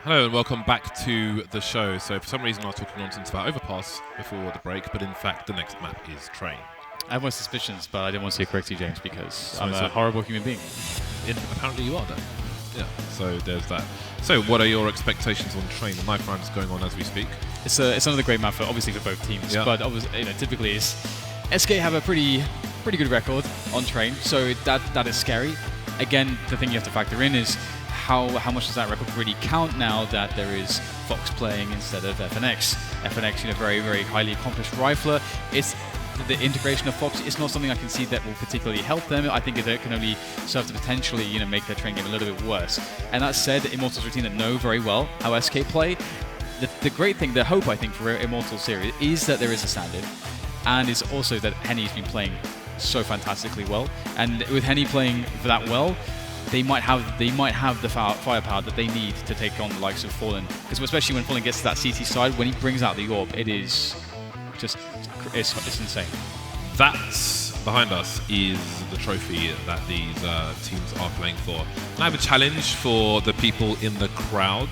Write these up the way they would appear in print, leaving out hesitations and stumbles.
Hello and welcome back to the show. So for some reason I was talking nonsense about Overpass before the break, but in fact the next map is Train. I have my suspicions, but I didn't want to correct you, James, because I'm a horrible human being. Apparently you are then. Yeah, so there's that. So what are your expectations on Train? The knife round is going on as we speak. It's another great map, obviously for both teams, yeah. But typically SK have a pretty good record on Train, so that is scary. Again, the thing you have to factor in is how much does that record really count now that there is Fox playing instead of FNX. FNX, very, very highly accomplished rifler. It's the integration of Fox is not something I can see that will particularly help them. I think it can only serve to potentially, make their Train game a little bit worse. And that said, Immortals routine that know very well how SK play. The great thing, the hope I think for Immortals series is that there is a stand-in, and is also that Henny's been playing so fantastically well. And with Henny playing that well, they might have the firepower that they need to take on the likes of Fallen. Because especially when Fallen gets to that CT side, when he brings out the orb, it is just it's insane. That's behind us is the trophy that these teams are playing for. And I have a challenge for the people in the crowd.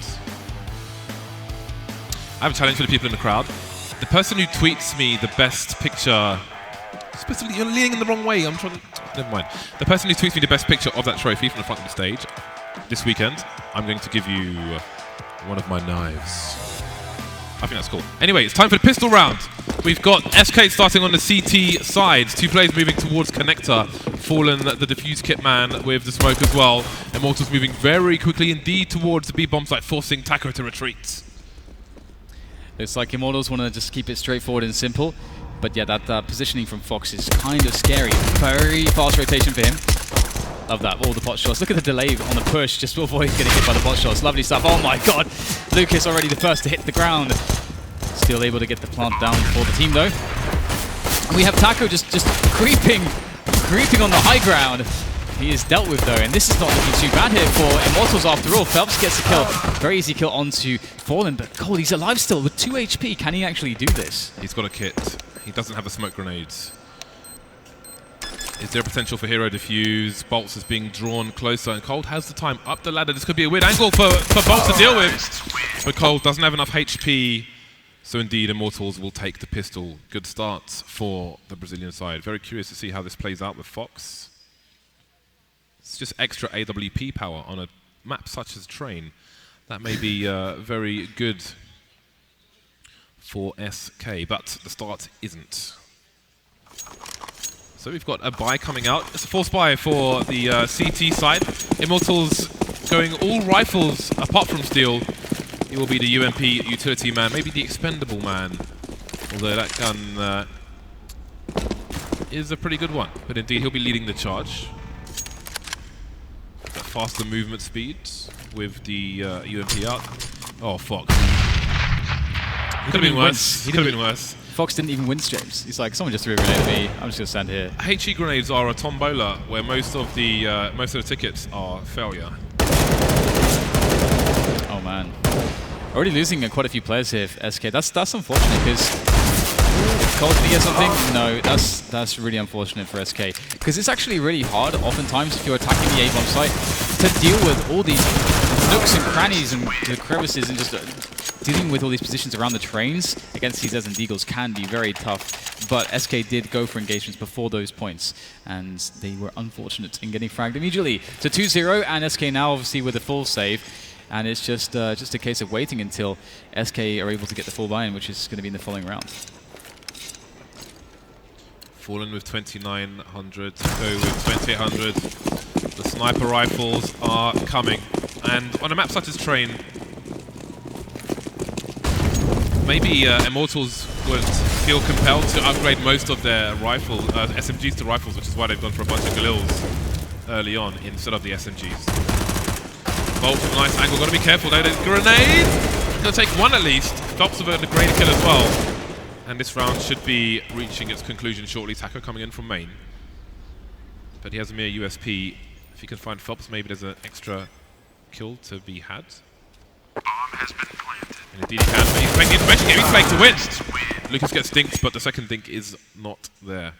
The person who tweets me the best picture. Specifically, you're leaning in the wrong way. I'm trying to. Never mind. The person who tweets me the best picture of that trophy from the front of the stage this weekend, I'm going to give you one of my knives. I think that's cool. Anyway, it's time for the pistol round. We've got SK starting on the CT side. Two players moving towards connector. Fallen, the defuse kit man with the smoke as well. Immortals moving very quickly indeed towards the B bomb site, forcing Taco to retreat. Looks like Immortals want to just keep it straightforward and simple. But yeah, that positioning from Fox is kind of scary. Very fast rotation for him. Love that, all the pot shots. Look at the delay on the push just to avoid getting hit by the pot shots. Lovely stuff. Oh my god, Lucas already the first to hit the ground. Still able to get the plant down for the team though. And we have Taco just creeping on the high ground. He is dealt with though, and this is not looking too bad here for Immortals after all. Felps gets a kill. Very easy kill onto Fallen, but God, he's alive still with 2 HP. Can he actually do this? He's got a kit. He doesn't have a smoke grenades. Is there potential for hero defuse? Boltz is being drawn closer, and Cold has the time up the ladder. This could be a weird angle for Boltz to deal with, but Cold doesn't have enough HP. So indeed, Immortals will take the pistol. Good start for the Brazilian side. Very curious to see how this plays out with Fox. It's just extra AWP power on a map such as Train. That may be very good for SK, but the start isn't. So we've got a buy coming out. It's a force buy for the CT side. Immortals going all rifles apart from steel. He will be the UMP utility man, maybe the expendable man. Although that gun is a pretty good one. But indeed, he'll be leading the charge. Got faster movement speed with the UMP out. Oh, Fox. He could have been worse. He could have been worse. Fox didn't even win streams. He's like, someone just threw a grenade at me. I'm just gonna stand here. HE grenades are a tombola, where most of the tickets are failure. Oh man, already losing quite a few players here. SK. That's unfortunate because Cold can get something. No, that's really unfortunate for SK because it's actually really hard. Oftentimes, if you're attacking the A-bomb site, to deal with all these nooks and crannies and the crevices and just dealing with all these positions around the trains against CZs and Deagles can be very tough, but SK did go for engagements before those points, and they were unfortunate in getting fragged immediately. To 2-0, and SK now obviously with a full save, and it's just a case of waiting until SK are able to get the full buy-in, which is going to be in the following round. Fallen with 2,900, Taco with 2,800. The sniper rifles are coming, and on a map such as Train, maybe Immortals would feel compelled to upgrade most of their SMGs to rifles, which is why they've gone for a bunch of Galils early on instead of the SMGs. Bolt with a nice angle. Got to be careful though. There's grenade. Gonna take one at least. Stops with a great kill as well. And this round should be reaching its conclusion shortly. Taco coming in from main, but he has a mere USP. If he can find felps, maybe there's an extra kill to be had. Bomb has been planted. And indeed he can, but he's playing the intervention game. He's playing to win. Lucas gets dinked, but the second dink is not there.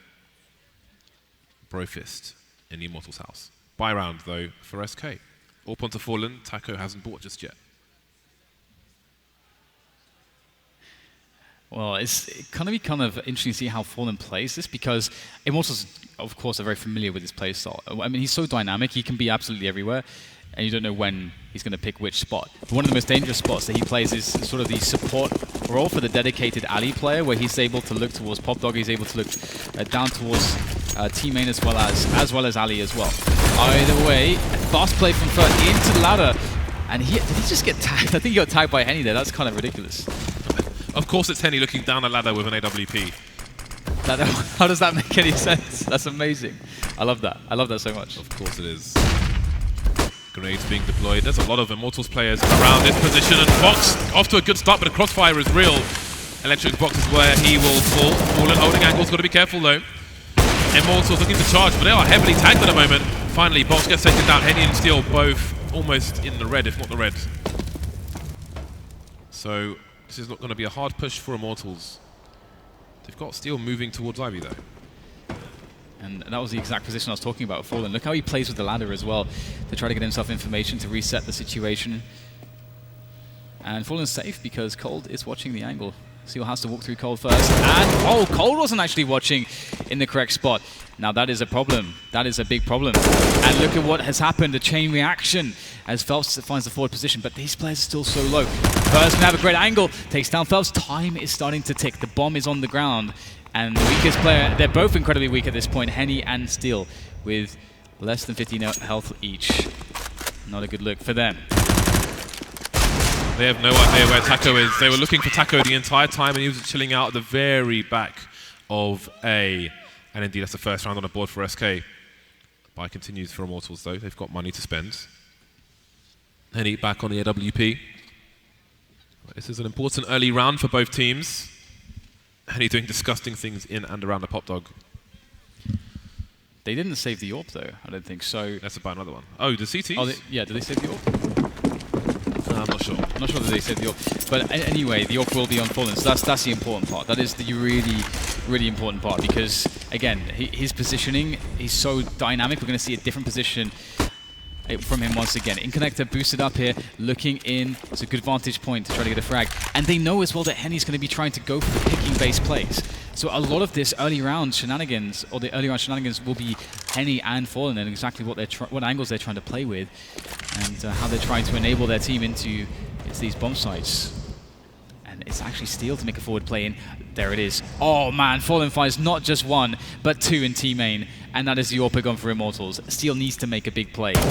Brofist in the Immortals house. Buy round though for SK. All points are fallen. Taco hasn't bought just yet. Well, it's going to be kind of interesting to see how Fallen plays this, because Immortals, of course, are very familiar with his playstyle. I mean, he's so dynamic, he can be absolutely everywhere, and you don't know when he's going to pick which spot. But one of the most dangerous spots that he plays is sort of the support role for the dedicated alley player, where he's able to look towards Pop Dog, he's able to look down towards T-main as well as alley as well. Either way, fast play from Fern into the ladder, and did he just get tagged? I think he got tagged by Henny there. That's kind of ridiculous. Of course, it's Henny looking down a ladder with an AWP. How does that make any sense? That's amazing. I love that. I love that so much. Of course it is. Grenades being deployed. There's a lot of Immortals players around this position, and Fox off to a good start, but the crossfire is real. Electric Box is where he will fall. Fallen holding angles, got to be careful though. Immortals looking to charge, but they are heavily tagged at the moment. Finally, Box gets taken down. Henny and Steel both almost in the red, if not the red. So this is not going to be a hard push for Immortals. They've got Steel moving towards Ivy though. And that was the exact position I was talking about, Fallen. Look how he plays with the ladder as well to try to get himself information to reset the situation. And Fallen's safe because Cold is watching the angle. Steel has to walk through Cold first. And, Cold wasn't actually watching in the correct spot. Now that is a problem. That is a big problem. And look at what has happened, a chain reaction as Felps finds the forward position, but these players are still so low. First can have a great angle, takes down Felps. Time is starting to tick. The bomb is on the ground. And the weakest player, they're both incredibly weak at this point, Henny and Steel, with less than 50 health each. Not a good look for them. They have no idea where Taco is. They were looking for Taco the entire time, and he was chilling out at the very back of A. And indeed, that's the first round on the board for SK. Buy continues for Immortals, though. They've got money to spend. Henny back on the AWP. This is an important early round for both teams. Henny doing disgusting things in and around the Pop Dog. They didn't save the AWP, though. I don't think so. That's about another one. Oh, the CTs? Oh, yeah, did they save the AWP? I'm not sure. I'm not sure that they saved the AWP. But anyway, the AWP will be on Fallen, so that's the important part. That is the really important part, because, again, his positioning, he's so dynamic. We're going to see a different position from him once again. In connector boosted up here, looking in. It's a good vantage point to try to get a frag. And they know as well that Henny's going to be trying to go for the picking base plays. So a lot of this early round shenanigans, or the early round shenanigans, will be Henny and Fallen and exactly what angles they're trying to play with, and how they're trying to enable their team into these bomb sites. And it's actually Steel to make a forward play in. There it is. Oh man, Fallen finds not just one, but two in T-main. And that is the AWP gone for Immortals. Steel needs to make a big play. Doing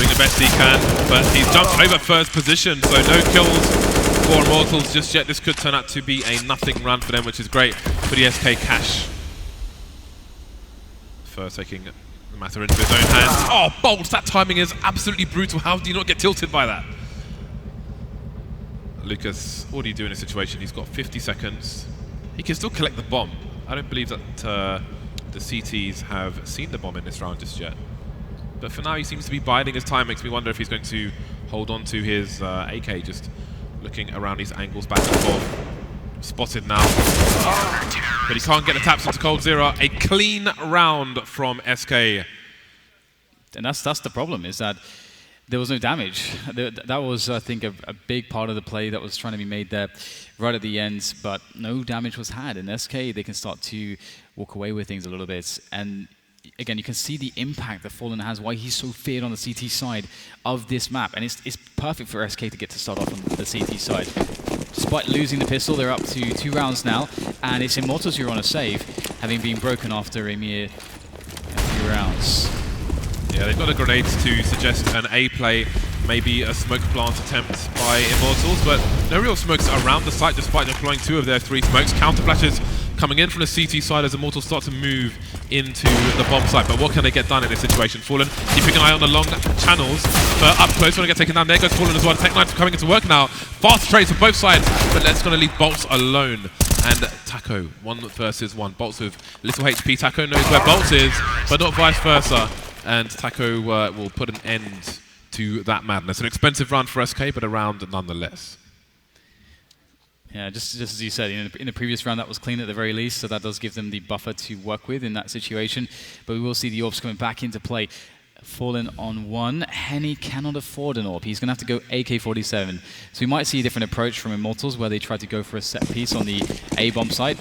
the best he can, but he's jumped over first position, so no kills for Immortals just yet. This could turn out to be a nothing run for them, which is great for the SK cash. First taking the matter into his own hands. Oh, boltz! That timing is absolutely brutal. How do you not get tilted by that? Lucas, what do you do in a situation? He's got 50 seconds. He can still collect the bomb. I don't believe that the CTs have seen the bomb in this round just yet. But for now, he seems to be biding his time. Makes me wonder if he's going to hold on to his AK, just looking around these angles back and forth. Spotted now. But he can't get the taps into coldzera. A clean round from SK. And that's the problem, is that there was no damage. That was, I think, a big part of the play that was trying to be made there right at the end, but no damage was had. In SK, they can start to walk away with things a little bit. And again, you can see the impact that Fallen has, why he's so feared on the CT side of this map. And it's perfect for SK to get to start off on the CT side. Despite losing the pistol, they're up to 2 rounds now, and it's Immortals who are on a save, having been broken after a mere few rounds. Yeah, they've got a grenade to suggest an A play, maybe a smoke plant attempt by Immortals, but no real smokes around the site despite deploying 2 of their 3 smokes. Counter flashes coming in from the CT side as Immortals start to move into the bomb site. But what can they get done in this situation? Fallen keeping an eye on the long channels, but up close want to get taken down. There goes Fallen as well. Tech Knife coming into work now. Fast trades for both sides, but that's going to leave boltz alone. And Taco, 1 versus 1. boltz with little HP. Taco knows where boltz is, but not vice versa. And Taco will put an end to that madness. An expensive round for SK, but a round nonetheless. Yeah, just as you said, in the previous round that was clean at the very least, so that does give them the buffer to work with in that situation. But we will see the AWPs coming back into play. Fallen on one. Henny cannot afford an AWP. He's going to have to go AK-47. So we might see a different approach from Immortals where they try to go for a set piece on the A-bomb site.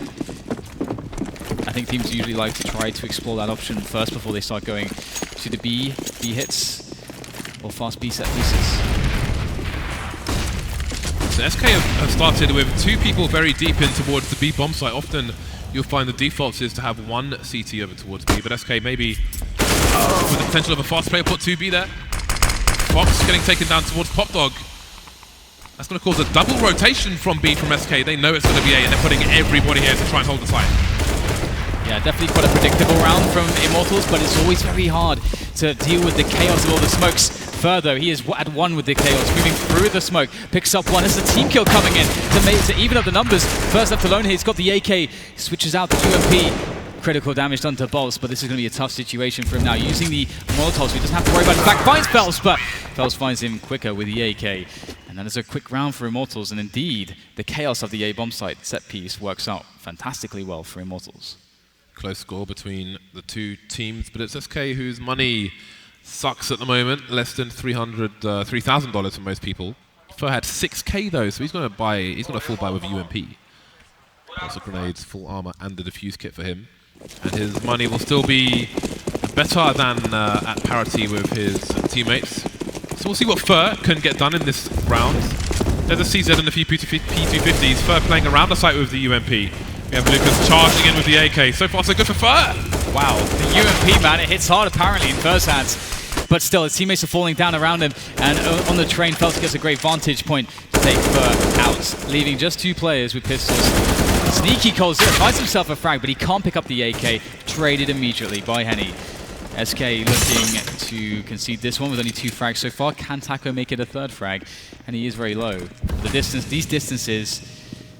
I think teams usually like to try to explore that option first before they start going to the B hits or fast B set pieces. So SK have started with 2 people very deep in towards the B bomb site. Often you'll find the default is to have 1 CT over towards B, but SK maybe with the potential of a fast player put 2B there. Fox getting taken down towards Popdog. That's going to cause a double rotation from B from SK. They know it's going to be A and they're putting everybody here to try and hold the site. Yeah, definitely quite a predictable round from Immortals, but it's always very hard to deal with the chaos of all the smokes. Further, he is at 1 with the chaos, moving through the smoke, picks up 1. It's a team kill coming in to even up the numbers. First left alone here, he's got the AK, switches out the UMP. Critical damage done to boltz, but this is going to be a tough situation for him now. Using the Molotovs, he doesn't have to worry about it. In fact, finds felps, but felps finds him quicker with the AK. And that is a quick round for Immortals, and indeed, the chaos of the A-bomb site set piece works out fantastically well for Immortals. Close score between the 2 teams, but it's SK whose money sucks at the moment. Less than $3,000 for most people. Fur had 6K though, so he's going to full buy with UMP. Lots of grenades, full armor, and the defuse kit for him. And his money will still be better than at parity with his teammates. So we'll see what Fur can get done in this round. There's a CZ and a few P250s. Fur playing around the site with the UMP. We have Lucas charging in with the AK. So far so good for Fur. Wow, the UMP, man, it hits hard apparently in Fur's hands. But still, his teammates are falling down around him. And on the train, felps gets a great vantage point to take Fur out, leaving just 2 players with pistols. Sneaky coldzera finds himself a frag, but he can't pick up the AK. Traded immediately by Henny. SK looking to concede this one with only 2 frags so far. Can Taco make it a 3rd frag? And he is very low. The distance, these distances,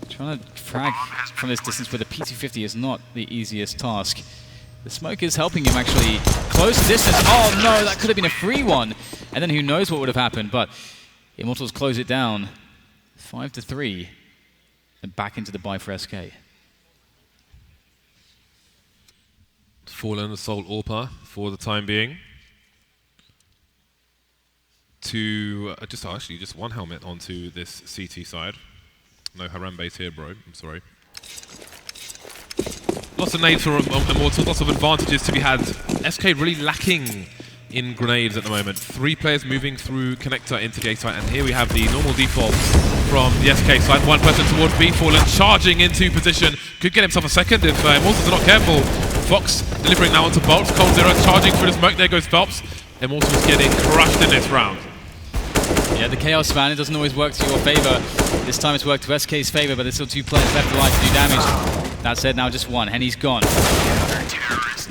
trying to frag from this distance with a P250 is not the easiest task. The smoke is helping him actually close the distance. Oh no, that could have been a free one. And then who knows what would have happened, but Immortals close it down. 5-3. And back into the buy for SK. Fallen Assault AWPer for the time being. Just 1 helmet onto this CT side. No Harambe's here, bro. I'm sorry. Lots of nades for Immortals, lots of advantages to be had. SK really lacking in grenades at the moment. 3 players moving through connector into gate site, and here we have the normal default from the SK side. 1 person towards B, Fallen charging into position. Could get himself a second if Immortals are not careful. Fox delivering now onto boltz. coldzera charging through the smoke. There goes felps. Immortals getting crushed in this round. Yeah, the chaos, man, it doesn't always work to your favor. This time it's worked to SK's favor, but there's still 2 players left alive to do damage. That said, now just 1. Henny's gone.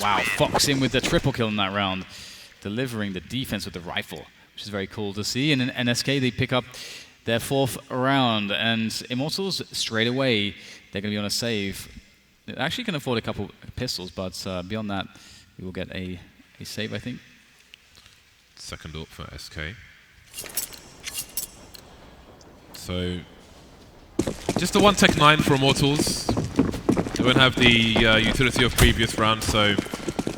Wow, Fox in with the triple kill in that round. Delivering the defense with the rifle, which is very cool to see. And in SK, they pick up their 4th round. And Immortals, straight away, they're going to be on a save. They actually can afford a couple pistols, but beyond that, we will get a save, I think. Second up for SK. So, just the 1 Tech 9 for Immortals. They won't have the utility of previous rounds, so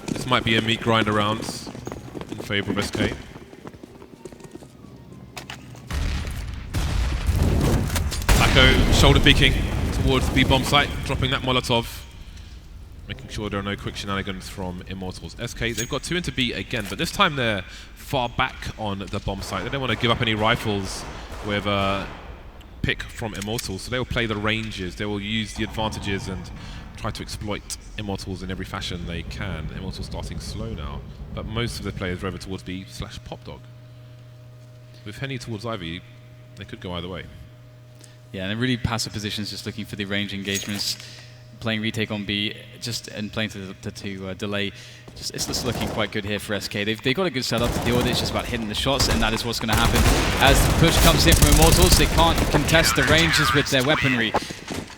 this might be a meat grinder round in favor of SK. Taco shoulder peeking towards the B-bomb site, dropping that Molotov. Making sure there are no quick shenanigans from Immortals. SK, they've got 2 into B again, but this time they're far back on the bomb site. They don't want to give up any rifles with a pick from Immortals, so they will play the ranges. They will use the advantages and try to exploit Immortals in every fashion they can. Immortals starting slow now, but most of the players are over towards B/Popdog. With Henny towards Ivy, they could go either way. Yeah, and really passive positions, just looking for the range engagements. Playing retake on B, and playing to delay. It's just looking quite good here for SK. They've got a good setup to deal with it. It's just about hitting the shots, and that is what's going to happen. As the push comes in from Immortals, they can't contest the ranges with their weaponry.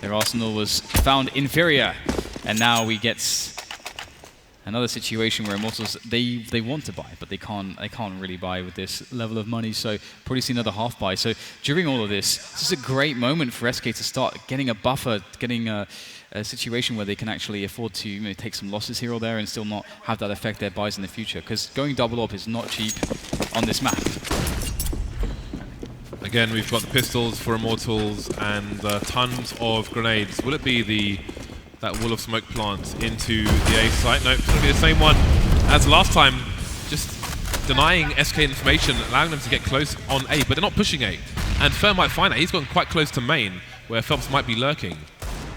Their arsenal was found inferior, and now we get Another situation where Immortals, they want to buy, but they can't really buy with this level of money, so probably see another half buy. So during all of this is a great moment for SK to start getting a buffer, getting a situation where they can actually afford to take some losses here or there and still not have that affect their buys in the future, because going double up is not cheap on this map. Again, we've got the pistols for Immortals and tons of grenades. Will it be that wall of smoke plant into the A site? Nope, it's going to be the same one as last time. Just denying SK information, allowing them to get close on A, but they're not pushing A. And Fer might find out. He's gotten quite close to main, where Felps might be lurking.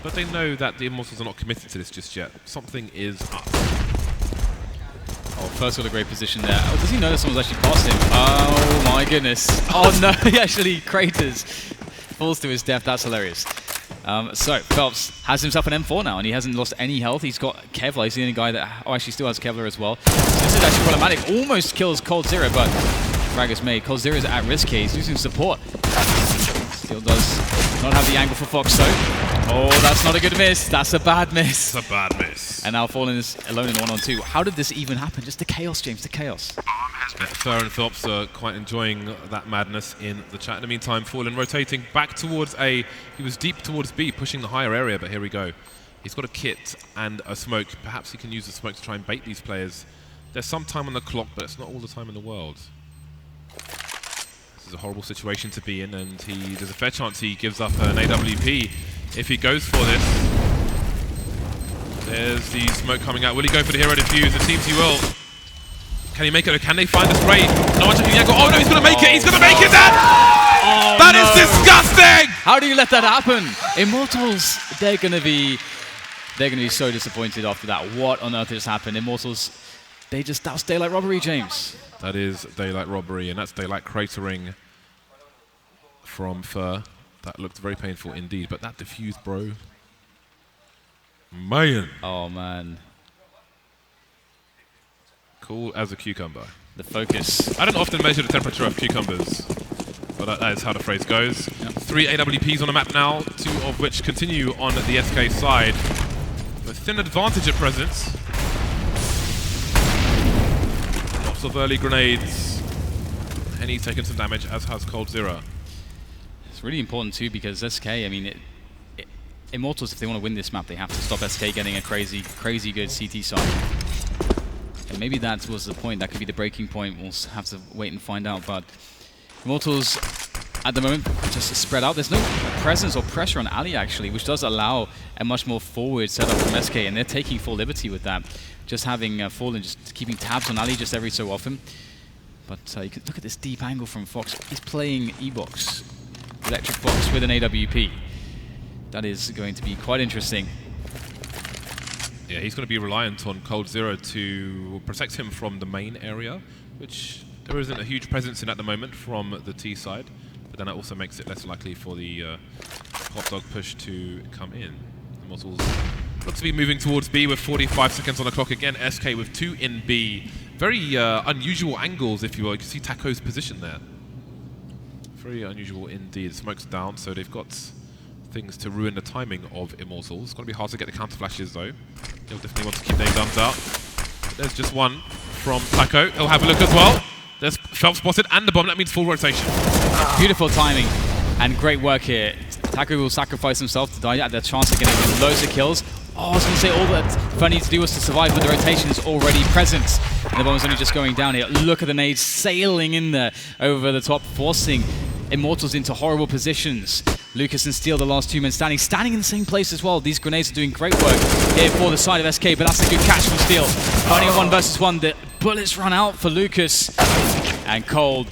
But they know that the Immortals are not committed to this just yet. Something is up. Oh, first got a great position there. Oh, does he know that someone's actually past him? Oh my goodness. Oh no, he actually craters. Falls to his death, that's hilarious. So, Felps has himself an M4 now, and he hasn't lost any health. He's got Kevlar. He's the only guy that actually still has Kevlar as well. So this is actually problematic. Almost kills coldzera, but frag is made. coldzera is at risk here. He's losing support. Still does not have the angle for Fox, though. Oh, that's not a good miss. That's a bad miss. It's a bad miss. And now Fallen is alone in 1-on-2. How did this even happen? Just the chaos, James, the chaos. Fer and Felps are quite enjoying that madness in the chat. In the meantime, Fallen rotating back towards A. He was deep towards B, pushing the higher area, but here we go. He's got a kit and a smoke. Perhaps he can use the smoke to try and bait these players. There's some time on the clock, but it's not all the time in the world. This is a horrible situation to be in, and there's a fair chance he gives up an AWP if he goes for this. There's the smoke coming out. Will he go for the hero defuse? It seems he will. Can he make it, or can they find the spray? No one checking the angle. Oh no, he's going to make it! He's going to make it! That is disgusting! How do you let that happen? Immortals, they're going to be so disappointed after that. What on earth just happened? Immortals, that was daylight robbery, James. That is daylight robbery, and that's daylight cratering from Fer. That looked very painful indeed, but that defused, bro. Man. Oh, man. Cool as a cucumber. The focus. I don't often measure the temperature of cucumbers, but that is how the phrase goes. Yep. 3 AWPs on the map now, 2 of which continue on the SK side. A thin advantage at present. Lots of early grenades. And he's taken some damage, as has coldzera. It's really important too, because SK, I mean, Immortals, if they want to win this map, they have to stop SK getting a crazy good CT side. And maybe that was the point. That could be the breaking point. We'll have to wait and find out. But Immortals, at the moment, just spread out. There's no presence or pressure on Ali, actually, which does allow a much more forward setup from SK. And they're taking full liberty with that. Just having Fallen, just keeping tabs on Ali just every so often. But you can look at this deep angle from Fox. He's playing E-Box, Electric Box with an AWP. That is going to be quite interesting. Yeah, he's going to be reliant on coldzera to protect him from the main area, which there isn't a huge presence in at the moment from the T side. But then that also makes it less likely for the hot dog push to come in. Immortals look to be moving towards B with 45 seconds on the clock. Again, SK with 2 in B. Very unusual angles, if you will. You can see Taco's position there. Very unusual indeed. Smoke's down, so they've got things to ruin the timing of Immortals. It's going to be hard to get the counter flashes though. They'll definitely want to keep their guns out. But there's just one from Taco. He'll have a look as well. There's Felps spotted and the bomb. That means full rotation. Beautiful timing and great work here. Taco will sacrifice himself to die at the chance of getting loads of kills. Oh, I was going to say all that Fer needs to do was to survive, but the rotation is already present. And the bomb is only just going down here. Look at the nades sailing in there over the top, forcing Immortals into horrible positions. Lucas and Steel, the last 2 men standing in the same place as well. These grenades are doing great work here for the side of SK, but that's a good catch from Steel. Fighting a 1 versus 1, the bullets run out for Lucas. And Cold,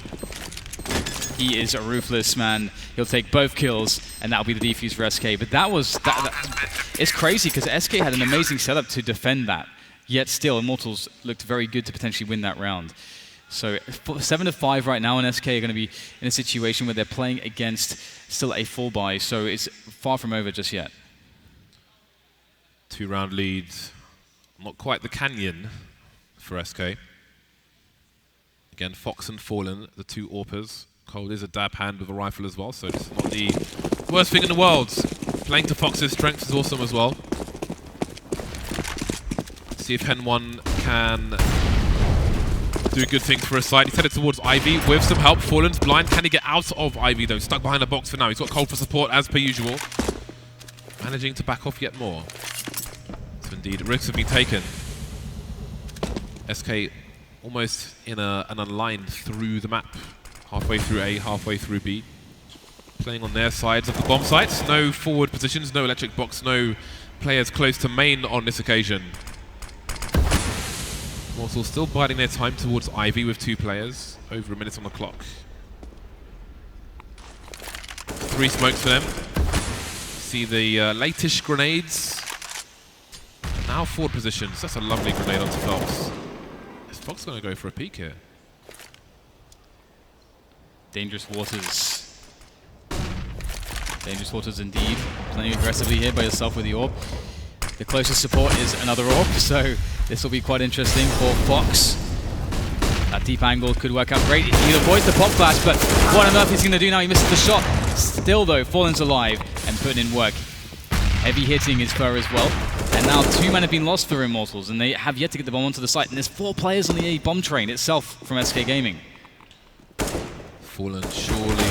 he is a ruthless man. He'll take both kills, and that'll be the defuse for SK. But it's crazy, because SK had an amazing setup to defend that. Yet still, Immortals looked very good to potentially win that round. So 7-5 right now, and SK are going to be in a situation where they're playing against still a full buy, so it's far from over just yet. 2-round lead, not quite the canyon for SK. Again, Fox and Fallen, the 2 AWPers. Cold is a dab hand with a rifle as well, so it's not the worst thing in the world. Playing to Fox's strength is awesome as well. See if Hen1 can do good things for his side. He's headed towards Ivy with some help. Fallen's blind. Can he get out of Ivy though? Stuck behind the box for now. He's got Cold for support as per usual. Managing to back off yet more. So indeed, risks have been taken. SK almost in an unlined through the map. Halfway through A, halfway through B. Playing on their sides of the bomb sites. No forward positions, no electric box, no players close to main on this occasion. Immortals still biding their time towards Ivy with 2 players. Over a minute on the clock. 3 smokes for them. See the late-ish grenades. Now forward positions. That's a lovely grenade onto felps. Is Fox going to go for a peek here? Dangerous waters. Dangerous waters indeed. Playing aggressively here by yourself with the orb. The closest support is another orb, so this will be quite interesting for Fox. That deep angle could work out great. He avoids the pop flash, but what on earth is he going to do now? He misses the shot. Still though, Fallen's alive and putting in work. Heavy hitting his fur as well. And now 2 men have been lost for Immortals, and they have yet to get the bomb onto the site. And there's 4 players on the A bomb train itself from SK Gaming. Fallen, surely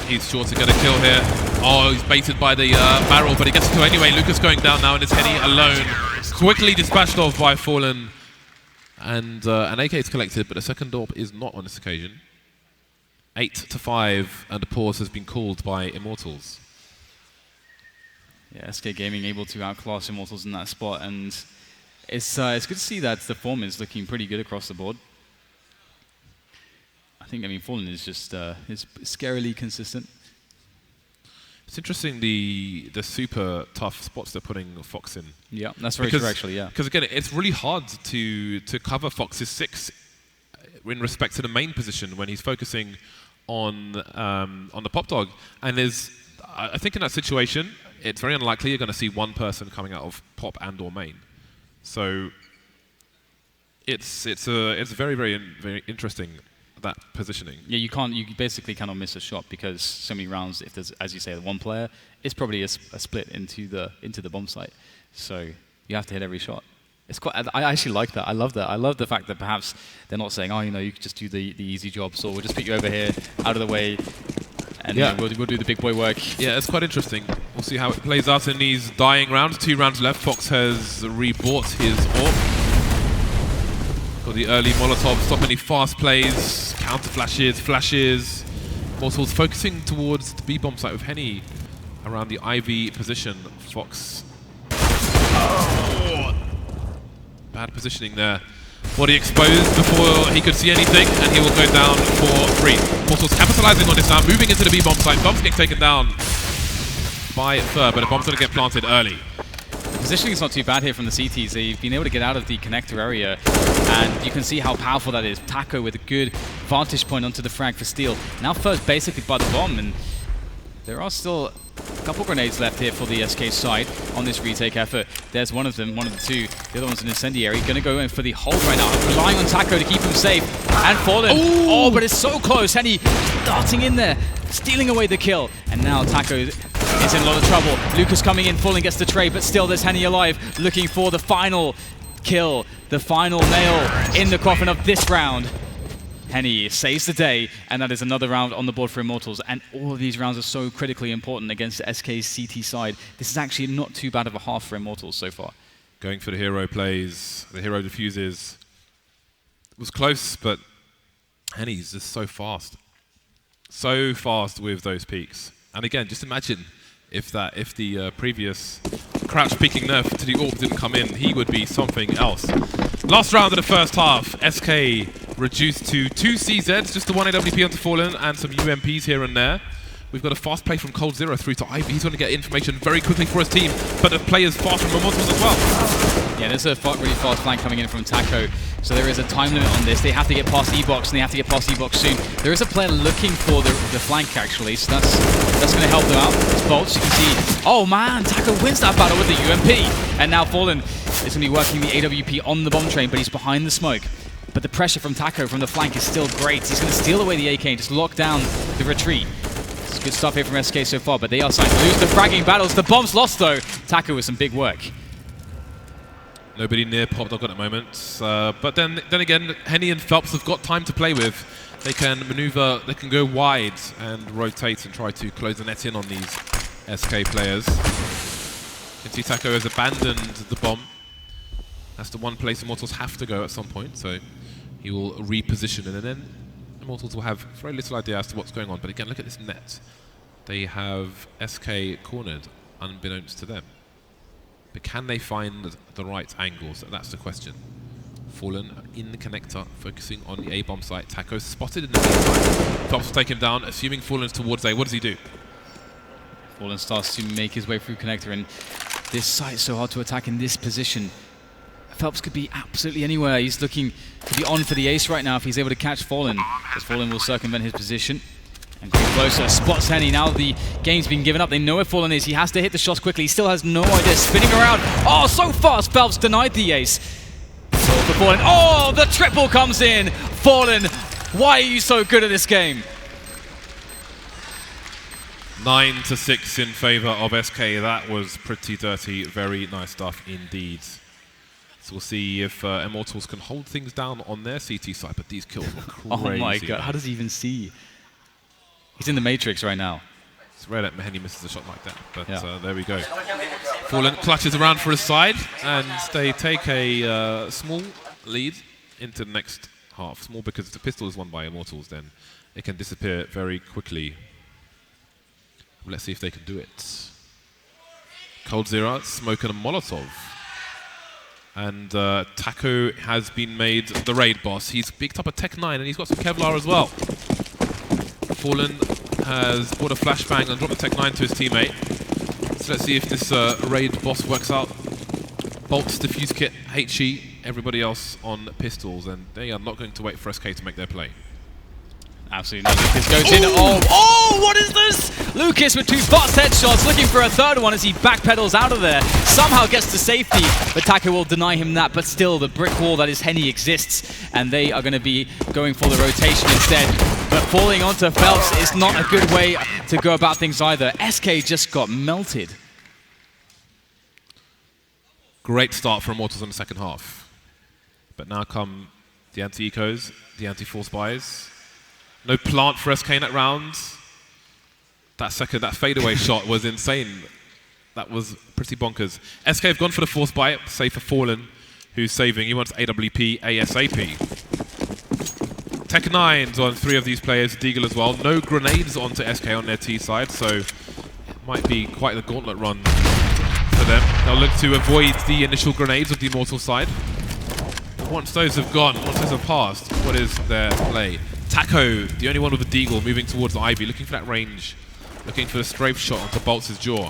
he's sure to get a kill here. Oh, he's baited by the barrel, but he gets a kill anyway. Lucas going down now, and it's Henny alone. Quickly dispatched off by Fallen. And an AK is collected, but a second AWP is not on this occasion. 8-5, and a pause has been called by Immortals. Yeah, SK Gaming able to outclass Immortals in that spot, and it's good to see that the form is looking pretty good across the board. I mean, Fallen is just is scarily consistent. It's interesting the super tough spots they're putting Fox in. Yeah, that's very true actually, yeah. Because again, it's really hard to cover Fox's 6 in respect to the main position when he's focusing on the pop dog. And I think in that situation, it's very unlikely you're going to see one person coming out of pop and or main. So it's very, very, very interesting, that positioning. Yeah, you basically cannot miss a shot because so many rounds, if there's, as you say, one player, it's probably a split into the bomb site. So you have to hit every shot. It's quite. I actually like that. I love that. I love the fact that perhaps they're not saying, oh, you could just do the easy job, so we'll just put you over here, out of the way, and yeah, we'll do the big boy work. Yeah, it's quite interesting. We'll see how it plays out in these dying rounds. 2 rounds left. Fox has rebought his AWP. Got the early Molotov, stop any fast plays, counter flashes. Immortals focusing towards the B bomb site with Henny around the Ivy position. Fox. Oh. Bad positioning there. Body exposed before he could see anything, and he will go down for free. Immortals capitalizing on this now, moving into the B bomb site. Bombs getting taken down by Fur, but the bomb's going to get planted early. The positioning is not too bad here from the CTs. They've been able to get out of the connector area, and you can see how powerful that is. Taco with a good vantage point onto the frag for steal. Now Fur's basically by the bomb, and there are still a couple grenades left here for the SK side on this retake effort. There's one of them, one of the 2. The other one's an incendiary. Gonna go in for the hold right now, relying on Taco to keep him safe. And Fallen. Ooh. Oh, but it's so close. Henny darting in there, stealing away the kill. And now Taco is in a lot of trouble. Lucas coming in, Fallen gets the trade, but still there's Henny alive, looking for the final kill, the final nail in the coffin of this round. Henny saves the day, and that is another round on the board for Immortals. And all of these rounds are so critically important against the SK's CT side. This is actually not too bad of a half for Immortals so far. Going for the hero plays, the hero defuses. It was close, but Henny's just so fast. So fast with those peaks. And again, just imagine if the previous crouch peeking nerf to the AWP didn't come in, he would be something else. Last round of the first half, SK reduced to 2 CZs, just the 1 AWP onto Fallen and some UMPs here and there. We've got a fast play from coldzera through to Ivy. He's going to get information very quickly for his team, but the player's fast from Immortals as well. Yeah, there's a really fast flank coming in from Taco, so there is a time limit on this. They have to get past E-Box, and they have to get past E-Box soon. There is a player looking for the flank, actually, so that's going to help them out. It's boltz, you can see. Oh man, Taco wins that battle with the UMP, and now Fallen is going to be working the AWP on the bomb train, but he's behind the smoke. But the pressure from Taco from the flank is still great. He's going to steal away the AK and just lock down the retreat. It's good stuff here from SK so far, but they are starting to lose the fragging battles. The bomb's lost, though. Taco with some big work. Nobody near Pop Dog at the moment. But then again, Henny and Felps have got time to play with. They can maneuver, they can go wide and rotate and try to close the net in on these SK players. You can see Taco has abandoned the bomb. That's the one place Immortals have to go at some point, so he will reposition it, and then Immortals will have very little idea as to what's going on. But again, look at this net. They have SK cornered, unbeknownst to them. But can they find the right angles? That's the question. Fallen in the connector, focusing on the A-bomb site. Taco spotted in the meantime. Felps will take him down, assuming Fallen's towards A. What does he do? Fallen starts to make his way through connector, and this site's so hard to attack in this position. Felps could be absolutely anywhere. He's looking to be on for the ace right now if he's able to catch Fallen, because Fallen will circumvent his position. And getting closer, spots Henny. Now the game's been given up. They know where Fallen is. He has to hit the shots quickly. He still has no idea. Spinning around. Oh, so fast. Felps denied the ace. For Fallen. Oh, the triple comes in. Fallen, why are you so good at this game? 9-6 in favor of SK. That was pretty dirty. Very nice stuff indeed. So we'll see if Immortals can hold things down on their CT side, but these kills were crazy. Oh my god, how does he even see? He's in the Matrix right now. It's rare that Henny misses a shot like that, but yeah. There we go. Fallen clutches around for his side, and they take a small lead into the next half. Small because if the pistol is won by Immortals, then it can disappear very quickly. Let's see if they can do it. coldzera smoking a Molotov. And Taco has been made the raid boss. He's picked up a Tech 9 and he's got some Kevlar as well. Fallen has bought a flashbang and dropped the Tech 9 to his teammate. So let's see if this raid boss works out. boltz, defuse kit, HE, everybody else on pistols, and they are not going to wait for SK to make their play. Absolutely not. Lucas goes in. Oh, what is this? Lucas with 2 fast headshots, looking for a third one as he backpedals out of there. Somehow gets to safety, but Taco will deny him that. But still, the brick wall that is Henny exists, and they are going to be going for the rotation instead. But falling onto Felps is not a good way to go about things either. SK just got melted. Great start for Immortals in the second half. But now come the anti-ecos, the anti-force buys. No plant for SK in that round. That fadeaway shot was insane. That was pretty bonkers. SK have gone for the force buy, save for Fallen, who's saving. He wants AWP ASAP. Tech 9s on 3 of these players, Deagle as well. No grenades onto SK on their T side, so it might be quite the gauntlet run for them. They'll look to avoid the initial grenades of the Immortal side. Once those have gone, once those have passed, what is their play? Taco, the only one with a Deagle, moving towards the Ivy, looking for that range, looking for the strafe shot onto boltz' jaw.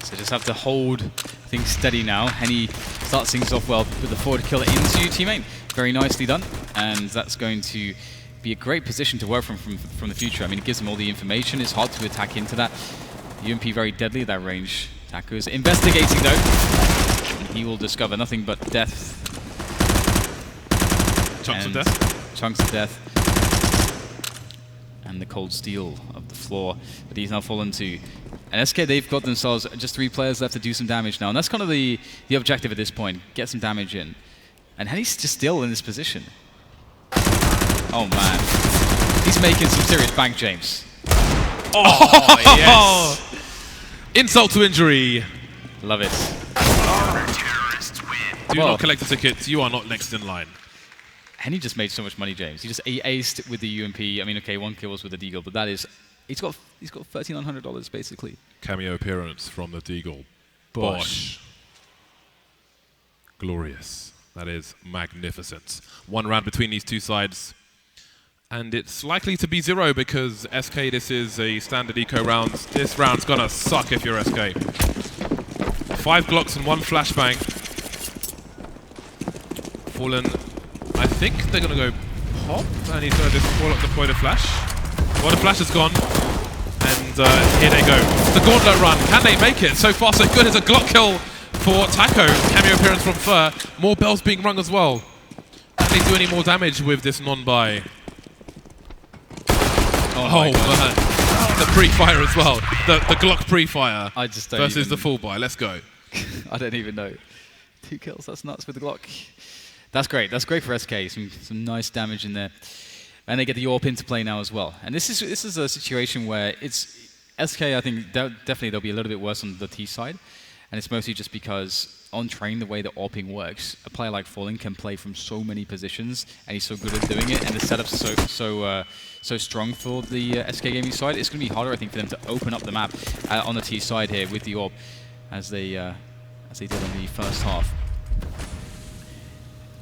So just have to hold things steady now. Henny starts things off well with the forward kill into teammate. Very nicely done, and that's going to be a great position to work from the future. I mean, it gives him all the information. It's hard to attack into that. UMP very deadly at that range. Taco is investigating though, and he will discover nothing but death. Chunks of death. Chunks of death. And the cold steel of the floor that he's now fallen to. And SK, they've got themselves just 3 players left to do some damage now. And that's kind of the objective at this point. Get some damage in. And Henny's just still in this position. Oh man. He's making some serious bank, James. Oh, yes. Insult to injury. Love it. Do not collect the tickets. You are not next in line. Henny just made so much money, James. He just aced with the UMP. I mean, okay, 1 kill was with the Deagle, but that is, he's got $1,300 basically. Cameo appearance from the Deagle. Bosh. Glorious. That is magnificent. 1 round between these 2 sides. And it's likely to be 0 because SK, this is a standard eco round. This round's gonna suck if you're SK. 5 Glocks and 1 flashbang. Fallen, I think they're gonna go pop, and he's gonna just deploy the flash. Well, the flash is gone, and here they go. The gauntlet run, can they make it? So far so good. As a Glock kill for Taco. Cameo appearance from Fur. More bells being rung as well. Can they do any more damage with this non-buy? Oh man. the pre-fire as well. The Glock pre-fire I just don't versus the full buy. Let's go. I don't even know. 2 kills, that's nuts with the Glock. That's great. That's great for SK. Some nice damage in there. And they get the AWP into play now as well. And this is a situation where it's SK, I think definitely they'll be a little bit worse on the T side. And it's mostly just because on train, the way the AWPing works, a player like Fallen can play from so many positions, and he's so good at doing it, and the setup's so strong for the SK gaming side. It's going to be harder, I think, for them to open up the map on the T side here with the AWP, as they did on the first half.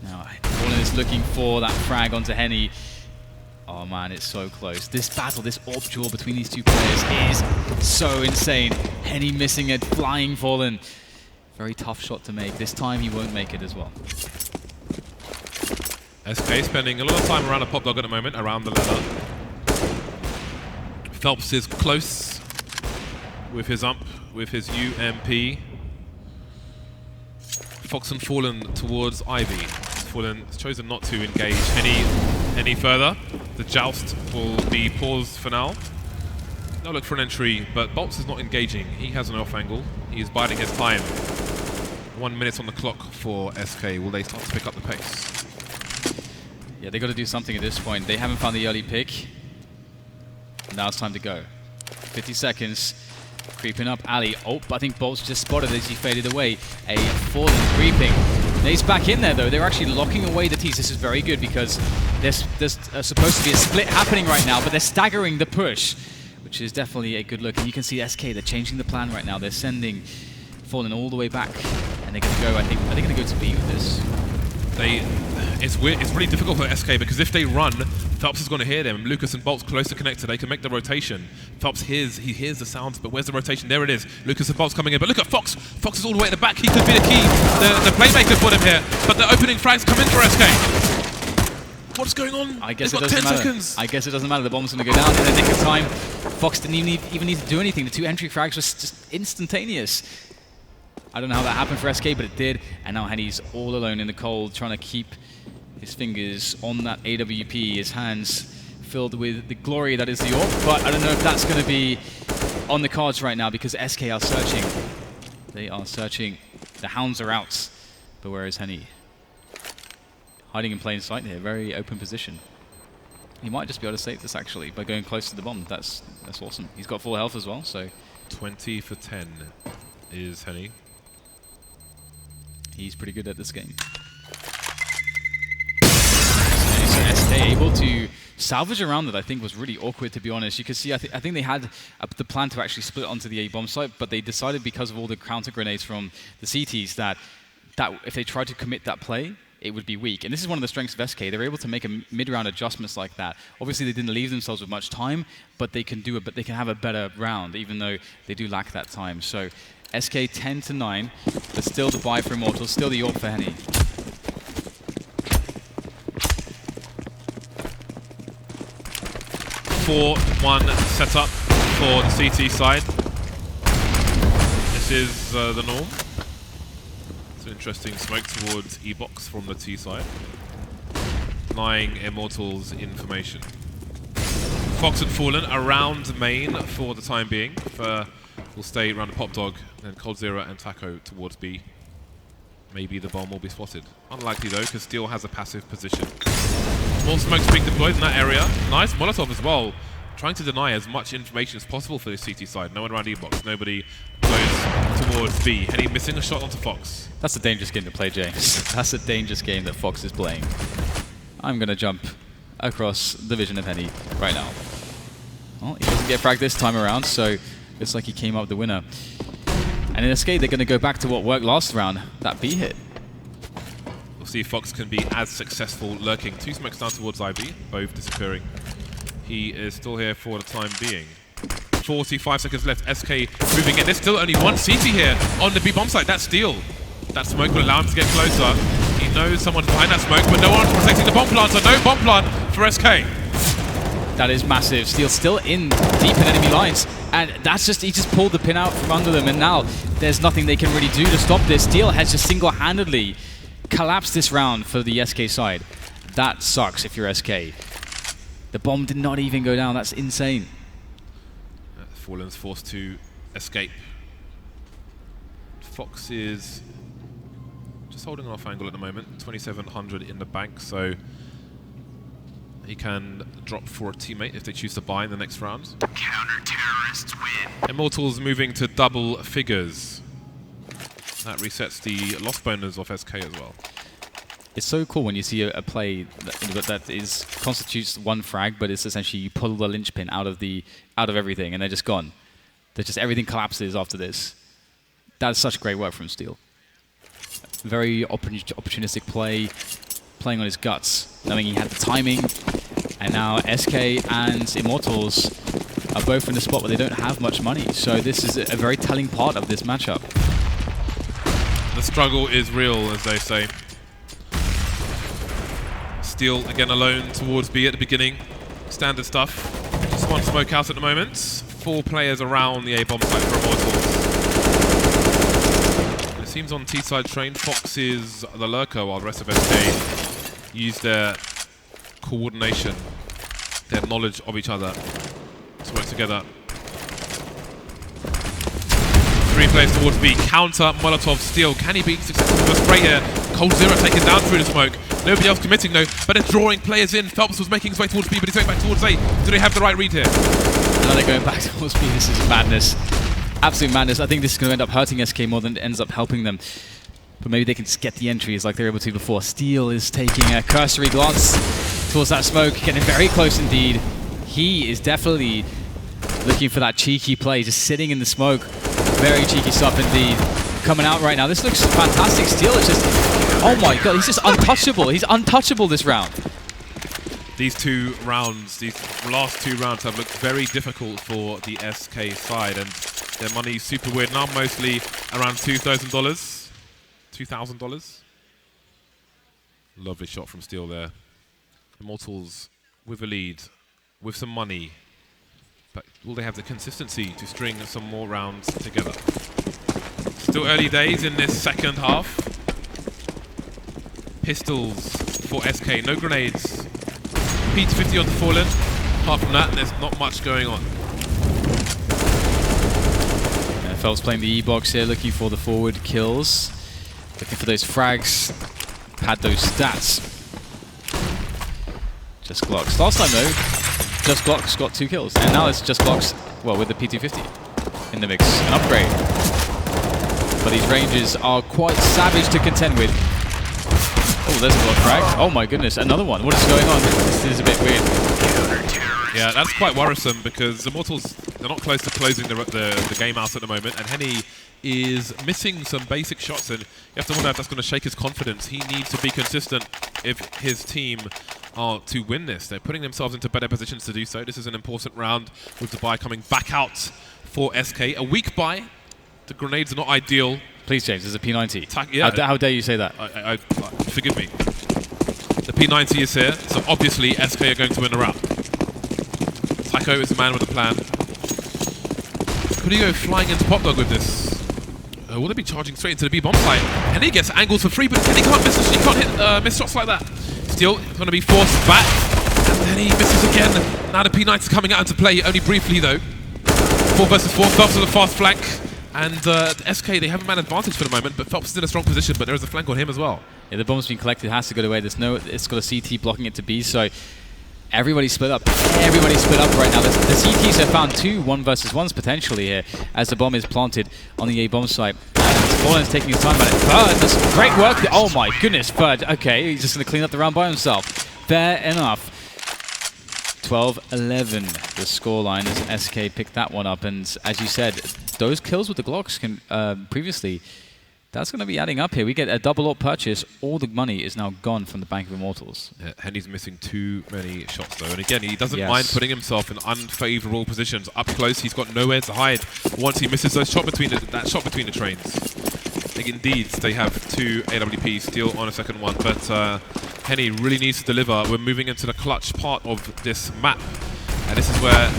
Now, Fallen is looking for that frag onto Henny. Oh man, it's so close. This battle, this AWP duel between these two players is so insane. Henny missing it, flying Fallen. Very tough shot to make. This time he won't make it as well. SK spending a lot of time around a pop dog at the moment, around the ladder. Felps is close with his ump, with his UMP. Fox and Fallen towards Ivy. Fallen has chosen not to engage any further. The joust will be paused for now. No look for an entry, but boltz is not engaging. He has an off angle. He's biding his time. 1 minute on the clock for SK. Will they start to pick up the pace? Yeah, they got to do something at this point. They haven't found the early pick. Now it's time to go. 50 seconds. Creeping up alley. Oh, I think boltz just spotted as he faded away. A Fallen creeping. Nate's back in there though. They're actually locking away the T's. This is very good because there's supposed to be a split happening right now, but they're staggering the push, which is definitely a good look. And you can see SK, they're changing the plan right now. They're sending Fallen all the way back, and they're going to go, I think, are they going to go to B with this? It's weird. It's really difficult for SK because if they run, felps is going to hear them. Lucas and boltz closer connected. They can make the rotation. Felps hears the sounds, but where's the rotation? There it is. Lucas and boltz coming in, but look at Fox. Fox is all the way at the back. He could be the key, the playmaker for them here. But the opening frags come in for SK. What's going on? I guess They've it got doesn't 10 matter. seconds. I guess it doesn't matter. The bomb's going to go down in the nick of time. Fox didn't even need to do anything. The 2 entry frags was just instantaneous. I don't know how that happened for SK, but it did. And now Henny's all alone in the cold, trying to keep his fingers on that AWP, his hands filled with the glory that is the AWP. But I don't know if that's going to be on the cards right now because SK are searching. They are searching. The hounds are out. But where is Henny? Hiding in plain sight here. Very open position. He might just be able to save this actually by going close to the bomb. That's awesome. He's got full health as well. So 20 for 10 is Henny. He's pretty good at this game. So SK able to salvage around that, I think, was really awkward, to be honest. You could see, I think they had the plan to actually split onto the A bomb site, but they decided because of all the counter grenades from the CTs that if they tried to commit that play, it would be weak. And this is one of the strengths of SK. They're able to make a mid-round adjustments like that. Obviously, they didn't leave themselves with much time, but they can they can have a better round, even though they do lack that time. So SK 10-9, but still the buy for Immortals, still the AWP for Henny. One setup for the CT side. This is the norm. It's an interesting smoke towards E-box from the T side. Lying Immortals information. Fox and Fallen around main for the time being. We'll stay around the pop dog, then coldzera and Taco towards B. Maybe the bomb will be spotted. Unlikely though, because Steel has a passive position. More smokes being deployed in that area. Nice Molotov as well. Trying to deny as much information as possible for the CT side. No one around E-box. Nobody goes towards B. Henny missing a shot onto Fox. That's a dangerous game to play, James. That's a dangerous game that Fox is playing. I'm going to jump across the vision of Henny right now. Well, he doesn't get fragged this time around, so looks like he came up the winner. And in SK, they're going to go back to what worked last round, that B hit. We'll see if Fox can be as successful lurking. 2 smokes down towards IB, both disappearing. He is still here for the time being. 45 seconds left, SK moving in. There's still only 1 CT here on the B bomb site. That's Steel. That smoke will allow him to get closer. He knows someone's behind that smoke, but no one's protecting the bomb plant, so no bomb plant for SK. That is massive. Steel still in deep in enemy lines. And that's just, he just pulled the pin out from under them, and now there's nothing they can really do to stop this. Steel has just single-handedly collapsed this round for the SK side. That sucks if you're SK. The bomb did not even go down. That's insane. Fallen's forced to escape. Fox is just holding off angle at the moment, 2,700 in the bank, so he can drop for a teammate if they choose to buy in the next round. Counter-terrorists win. Immortals moving to double figures. That resets the loss bonus of SK as well. It's so cool when you see a play that constitutes one frag, but it's essentially you pull the linchpin out of everything, and they're just gone. Everything collapses after this. That's such great work from Steel. Very opportunistic play, playing on his guts, knowing he had the timing, and now SK and Immortals are both in a spot where they don't have much money. So this is a very telling part of this matchup. The struggle is real, as they say. Steel again alone towards B at the beginning. Standard stuff. Just one smoke out at the moment. 4 players around the A bomb site for Immortals. It seems on T side train, Fox is the lurker while the rest of SK use their coordination, their knowledge of each other to work together. 3 players towards B. Counter, Molotov, Steel. Can he be successful with a spray here? coldzera taken down through the smoke. Nobody else committing though, but they're drawing players in. Felps was making his way towards B, but he's going back towards A. Do they have the right read here? Now they're going back towards B. This is madness. Absolute madness. I think this is going to end up hurting SK more than it ends up helping them. But maybe they can just get the entries like they were able to before. Steel is taking a cursory glance towards that smoke, getting very close indeed. He is definitely looking for that cheeky play, just sitting in the smoke. Very cheeky stuff indeed. Coming out right now. This looks fantastic. Steel is just, oh my god, he's just untouchable. He's untouchable this round. These 2 rounds, these last 2 rounds have looked very difficult for the SK side, and their money is super weird now, mostly around $2,000. $2,000. Lovely shot from Steel there. Immortals with a lead, with some money. But will they have the consistency to string some more rounds together? Still early days in this second half. Pistols for SK, no grenades. P250 on the Fallen. Apart from that, there's not much going on. Felps playing the E-box here, looking for the forward kills. Looking for those frags. Had those stats. Just Glocks. Last time though, Just Glocks got 2 kills. And now it's Just Glocks, well, with the P250 in the mix. An upgrade. But these ranges are quite savage to contend with. Oh, there's a Glock frag. Oh my goodness, another one. What is going on? This is a bit weird. Yeah, that's quite worrisome because Immortals, they're not close to closing the game out at the moment, and Henry is missing some basic shots, and you have to wonder if that's going to shake his confidence. He needs to be consistent if his team are to win this. They're putting themselves into better positions to do so. This is an important round with the buy coming back out for SK. A weak buy. The grenades are not ideal. Please, James, there's a P90. Yeah. How dare you say that? Forgive me. The P90 is here, so obviously SK are going to win the round. Taco is the man with a plan. Could he go flying into Pop Dog with this? Will they be charging straight into the B bomb site? And he gets angles for free, but he can't miss. He can't hit miss shots like that. Still going to be forced back, and then he misses again. Now the P90 is coming out into play, only briefly though. 4 versus 4. Felps on the fast flank, and SK, they have a man advantage for the moment, but Felps is in a strong position, but there is a flank on him as well. Yeah, the bomb's been collected, has to go away. It's got a CT blocking it to B, so everybody's split up. Everybody's split up right now. The CTs have found 2 1 versus 1s potentially here as the bomb is planted on the A bomb site. Fallen's taking his time about it. Bird, that's great work. Oh my goodness, Bird. Okay, he's just going to clean up the round by himself. Fair enough. 12-11 the scoreline as SK picked that one up, and as you said, those kills with the Glocks can previously, that's going to be adding up here. We get a double up purchase. All the money is now gone from the Bank of Immortals. Yeah, Henry's missing too many shots though, and again, he doesn't mind putting himself in unfavourable positions. Up close, he's got nowhere to hide once he misses that shot between the trains. I think indeed they have 2 AWPs still on a second one, but Henry really needs to deliver. We're moving into the clutch part of this map, and this is where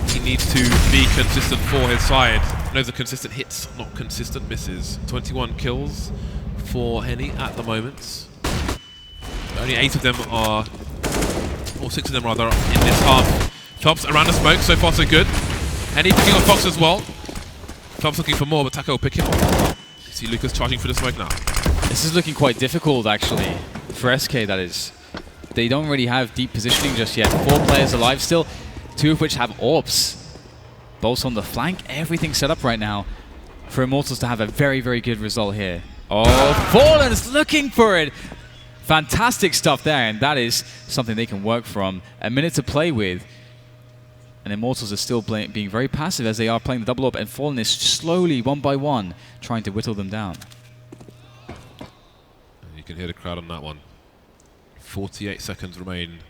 he needs to be consistent for his side. Those are consistent hits, not consistent misses. 21 kills for Henry at the moment. Only 8 of them are, or 6 of them rather, in this half. Felps around the smoke, so far so good. Henry picking on Fox as well. Felps looking for more, but Taco will pick him up. You see Lucas charging for the smoke now. This is looking quite difficult, actually, for SK, that is. They don't really have deep positioning just yet. 4 players alive still, 2 of which have AWPs. boltz on the flank, everything set up right now for Immortals to have a very, very good result here. Oh, Fallen's looking for it! Fantastic stuff there, and that is something they can work from. A minute to play with. And Immortals are still being very passive as they are playing the double up, and Fallen is slowly, one by one, trying to whittle them down. You can hear the crowd on that one. 48 seconds remain.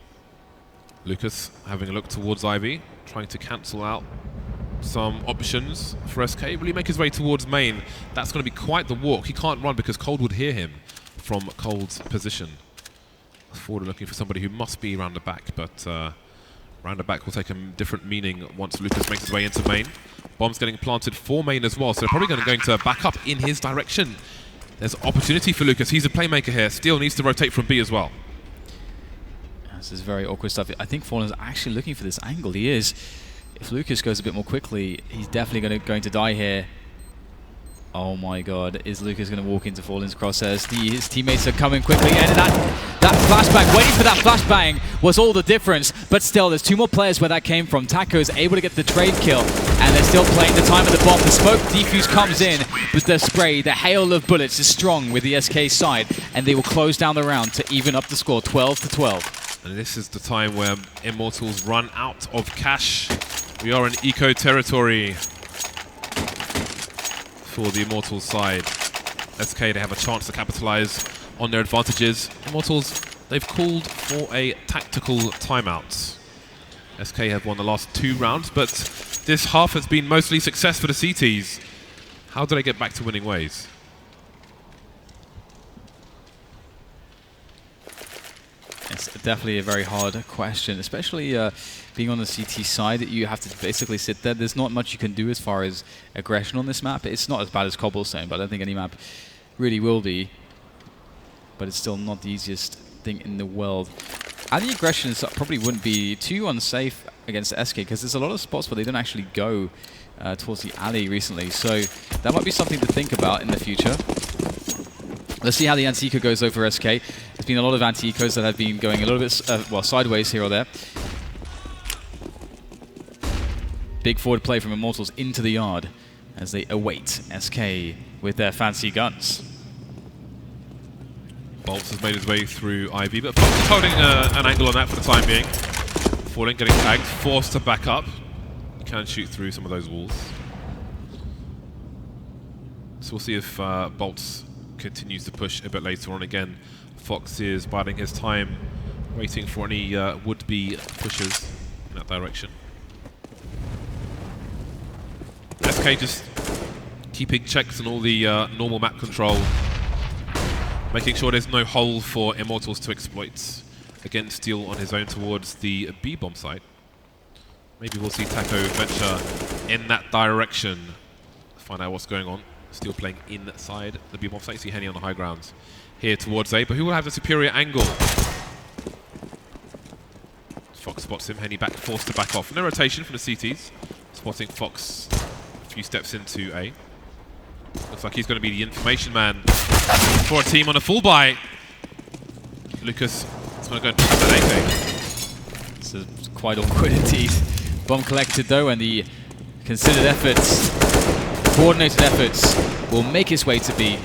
Lucas having a look towards Ivy, trying to cancel out some options for SK. Will he make his way towards main? That's going to be quite the walk. He can't run because Cold would hear him from Cold's position. Forward looking for somebody who must be round the back, but round the back will take a different meaning once Lucas makes his way into main. Bomb's getting planted for main as well, so they're probably going to back up in his direction. There's opportunity for Lucas. He's a playmaker here. Steel needs to rotate from B as well. This is very awkward stuff. I think Fallen's actually looking for this angle. He is. If Lucas goes a bit more quickly, he's definitely going to die here. Oh my god, is Lucas going to walk into Fallen's crosshairs? His teammates are coming quickly, and that flashbang, waiting for that flashbang was all the difference. But still, there's 2 more players where that came from. Taco's able to get the trade kill, and they're still playing the time of the bomb. The smoke defuse comes in, but the spray, the hail of bullets is strong with the SK side, and they will close down the round to even up the score, 12-12. And this is the time where Immortals run out of cash. We are in eco territory for the Immortals side. SK, they have a chance to capitalize on their advantages. Immortals, they've called for a tactical timeout. SK have won the last 2 rounds, but this half has been mostly success for the CTs. How do they get back to winning ways? It's definitely a very hard question, especially being on the CT side. That you have to basically sit there. There's not much you can do as far as aggression on this map. It's not as bad as Cobblestone, but I don't think any map really will be. But it's still not the easiest thing in the world. And the aggression probably wouldn't be too unsafe against SK, because there's a lot of spots where they don't actually go towards the alley recently. So that might be something to think about in the future. Let's see how the anti-eco goes though for SK. There's been a lot of anti-ecos that have been going a little bit, well, sideways here or there. Big forward play from Immortals into the yard as they await SK with their fancy guns. boltz has made his way through Ivy, but Fox is holding an angle on that for the time being. Falling, getting tagged, forced to back up. Can shoot through some of those walls. So we'll see if boltz continues to push a bit later on. Again, Fox is biding his time, waiting for any would-be pushers in that direction. SK just keeping checks on all the normal map control, making sure there's no hole for Immortals to exploit. Again, Steel on his own towards the B-bomb site. Maybe we'll see Taco venture in that direction, find out what's going on. Steel playing inside the B-bomb site. You see Henny on the high ground here towards A, but who will have the superior angle? Fox spots him. Henny back, forced to back off. No rotation from the CTs. Spotting Fox a few steps into A. Looks like he's going to be the information man for a team on a full buy. Lucas is going to go and pick up that AK. This is quite awkward indeed. Bomb collected though, and the considered efforts, coordinated efforts, will make his way to B.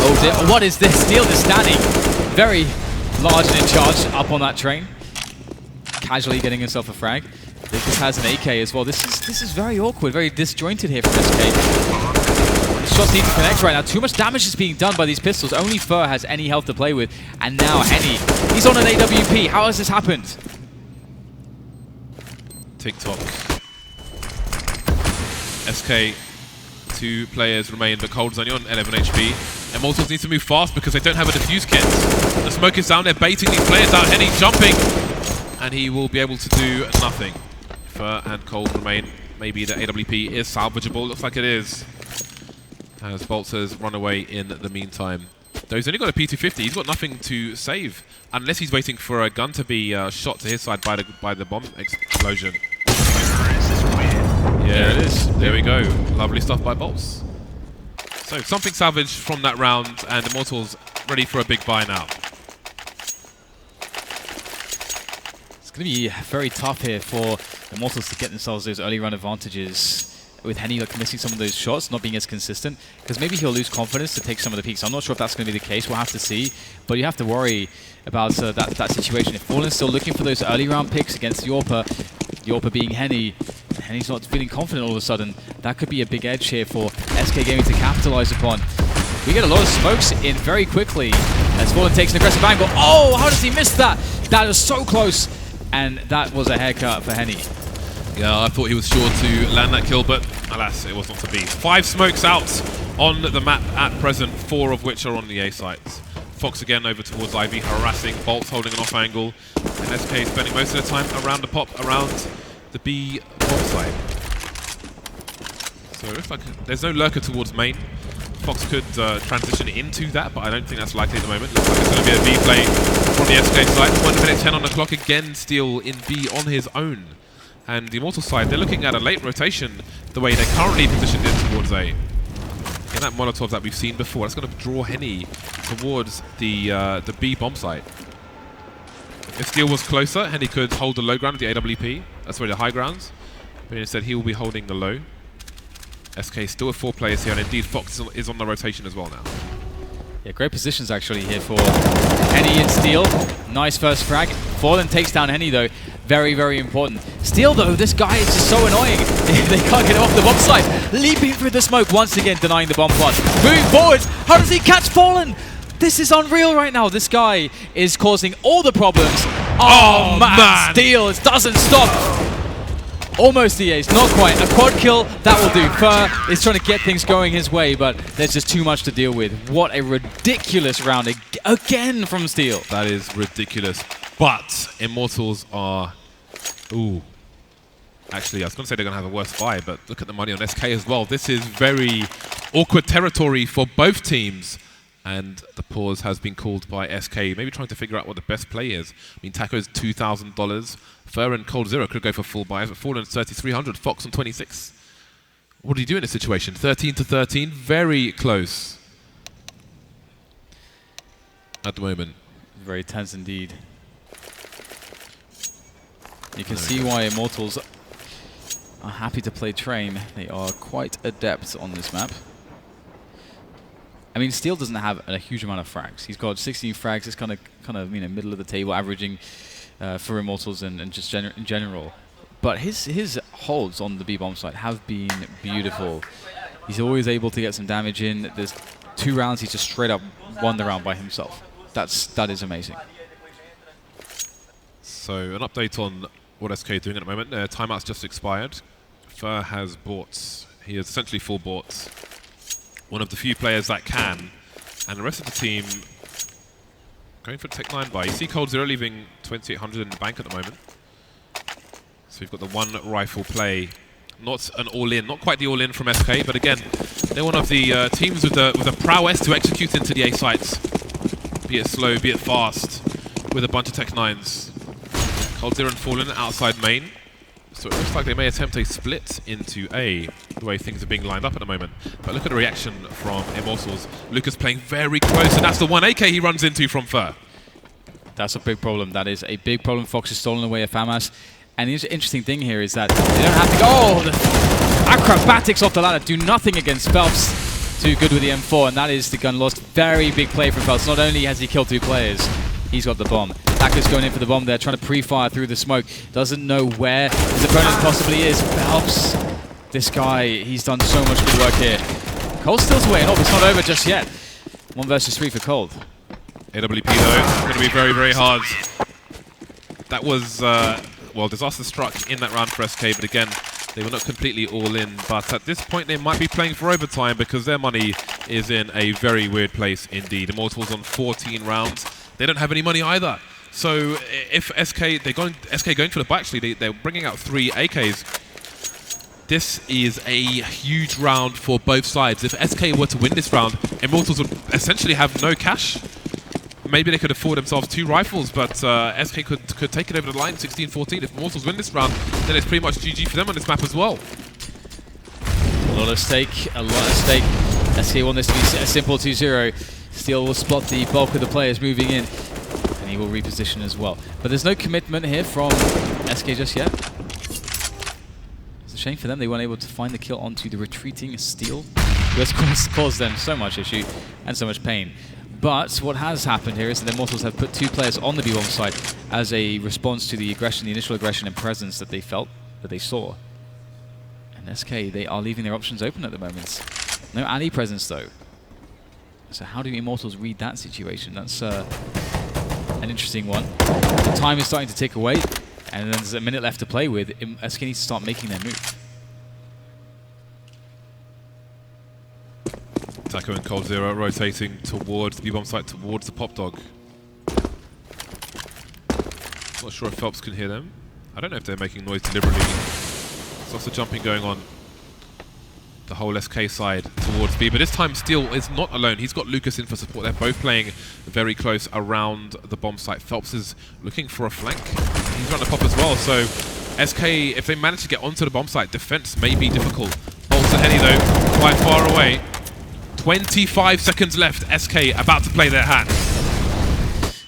Oh dear, what is this? Steel is standing very large and in charge up on that train. Casually getting himself a frag. Lucas has an AK as well. This is very awkward, very disjointed here from SK. The shots need to connect right now. Too much damage is being done by these pistols. Only Fur has any health to play with. And now Henny, he's on an AWP. How has this happened? TikTok. SK, 2 players remain, but Cold's only on 11 HP. Immortals need to move fast because they don't have a defuse kit. The smoke is down, they're baiting these players out. Henny jumping, and he will be able to do nothing. Fur and Cold remain. Maybe the AWP is salvageable. Looks like it is, as boltz has run away in the meantime. Though he's only got a P250, he's got nothing to save unless he's waiting for a gun to be shot to his side by the bomb explosion. Terrorists win. Yeah, There it is. There we go. Lovely stuff by boltz. So something salvaged from that round, and Immortals ready for a big buy now. It's going to be very tough here for Immortals to get themselves those early run advantages, with Henny like missing some of those shots, not being as consistent, because maybe he'll lose confidence to take some of the peaks. I'm not sure if that's going to be the case. We'll have to see, but you have to worry about that situation. If Fallen's still looking for those early round picks against Yorpa being Henny, Henny's not feeling confident all of a sudden, that could be a big edge here for SK Gaming to capitalize upon. We get a lot of smokes in very quickly as Fallen takes an aggressive angle. Oh, how does he miss that? That is so close, and that was a haircut for Henny. Yeah, I thought he was sure to land that kill, but alas, it was not to be. 5 smokes out on the map at present, 4 of which are on the A sites. Fox again over towards Ivy, harassing, boltz holding an off angle, and SK spending most of the time around the pop, around the B bomb site. So it looks like there's no lurker towards main. Fox could transition into that, but I don't think that's likely at the moment. Looks like it's going to be a B play from the SK side. 1 minute 10 on the clock, again Steel in B on his own. And the Immortals side, they're looking at a late rotation the way they're currently positioned in towards A. In that Molotov that we've seen before, that's going to draw Henny towards the B bomb site. If Steel was closer, Henny could hold the low ground with the AWP. That's where the high grounds. But instead, he will be holding the low. SK still with 4 players here, and indeed Fox is on the rotation as well now. Yeah, great positions actually here for Henny and Steel. Nice first frag. Fallen takes down Henny though. Very, very important. Steel though, this guy is just so annoying. They can't get him off the bomb site. Leaping through the smoke, once again denying the bomb plus. Moving forwards, how does he catch Fallen? This is unreal right now. This guy is causing all the problems. Oh man, Steel, it doesn't stop. Almost the ace, not quite. A quad kill, that will do. Fur is trying to get things going his way, but there's just too much to deal with. What a ridiculous round again from Steel. That is ridiculous. But Immortals are... Ooh. Actually, I was going to say they're going to have a worse buy, but look at the money on SK as well. This is very awkward territory for both teams. And the pause has been called by SK, maybe trying to figure out what the best play is. I mean, Taco's $2,000. Fur and coldzera could go for full buys, but Fallen's 3,300. Fox on 26. What do you do in this situation? 13 to 13, very close at the moment. Very tense indeed. You can see why Immortals are happy to play Train. They are quite adept on this map. I mean, Steel doesn't have a huge amount of frags. He's got 16 frags. It's kind of middle of the table, averaging for Immortals and just in general. But his holds on the B bomb site have been beautiful. He's always able to get some damage in. There's 2 rounds he's just straight up won the round by himself. That is amazing. So an update on what SK are doing at the moment. Their timeout's just expired. Fur has boltz. He is essentially full boltz. One of the few players that can, and the rest of the team going for Tech 9 buy. You see coldzera leaving 2,800 in the bank at the moment. So we've got the 1 rifle play, not an all-in, not quite the all-in from SK, but again, they're one of the teams with the prowess to execute into the A sites, be it slow, be it fast, with a bunch of Tech 9s. coldzera and Fallen outside main. So it looks like they may attempt a split into A, the way things are being lined up at the moment. But look at the reaction from Immortals. Lucas playing very close, and that's the 1 AK he runs into from Fur. That's a big problem. That is a big problem. Fox has stolen away a FAMAS. And the interesting thing here is that they don't have to go... Oh, the acrobatics off the ladder do nothing against felps. Too good with the M4, and that is the gun lost. Very big play from felps. Not only has he killed 2 players, he's got the bomb. Taco's going in for the bomb there, trying to pre-fire through the smoke. Doesn't know where his opponent possibly is. Helps. This guy, he's done so much good work here. Cold's still away, and it's not over just yet. 1 versus 3 for Cold. AWP though, going to be very, very hard. That was, well, disaster struck in that round for SK, but again, they were not completely all in. But at this point, they might be playing for overtime because their money is in a very weird place indeed. Immortals on 14 rounds. They don't have any money either. So if SK going for the buy, actually, they're bringing out 3 AKs. This is a huge round for both sides. If SK were to win this round, Immortals would essentially have no cash. Maybe they could afford themselves 2 rifles, but SK could take it over the line, 16-14. If Immortals win this round, then it's pretty much GG for them on this map as well. A lot at stake, a lot at stake. SK want this to be a simple 2-0. Steel will spot the bulk of the players moving in, and he will reposition as well. But there's no commitment here from SK just yet. It's a shame for them they weren't able to find the kill onto the retreating Steel, who has caused them so much issue and so much pain. But what has happened here is that the Immortals have put 2 players on the B1 side as a response to the aggression, the initial aggression and presence that they felt, that they saw. And SK, they are leaving their options open at the moment. No Ali presence though. So how do Immortals read that situation? That's an interesting one. The time is starting to tick away, and there's a minute left to play with. SK needs to start making their move. Taco and coldzera rotating towards the B-bomb site, towards the pop dog. Not sure if Felps can hear them. I don't know if they're making noise deliberately. There's lots of jumping going on the whole SK side towards B, but this time Steel is not alone. He's got Lucas in for support. They're both playing very close around the bomb site. Felps is looking for a flank. He's trying to pop as well, so SK, if they manage to get onto the bomb site, defense may be difficult. boltz and Henry though, quite far away. 25 seconds left. SK about to play their hand.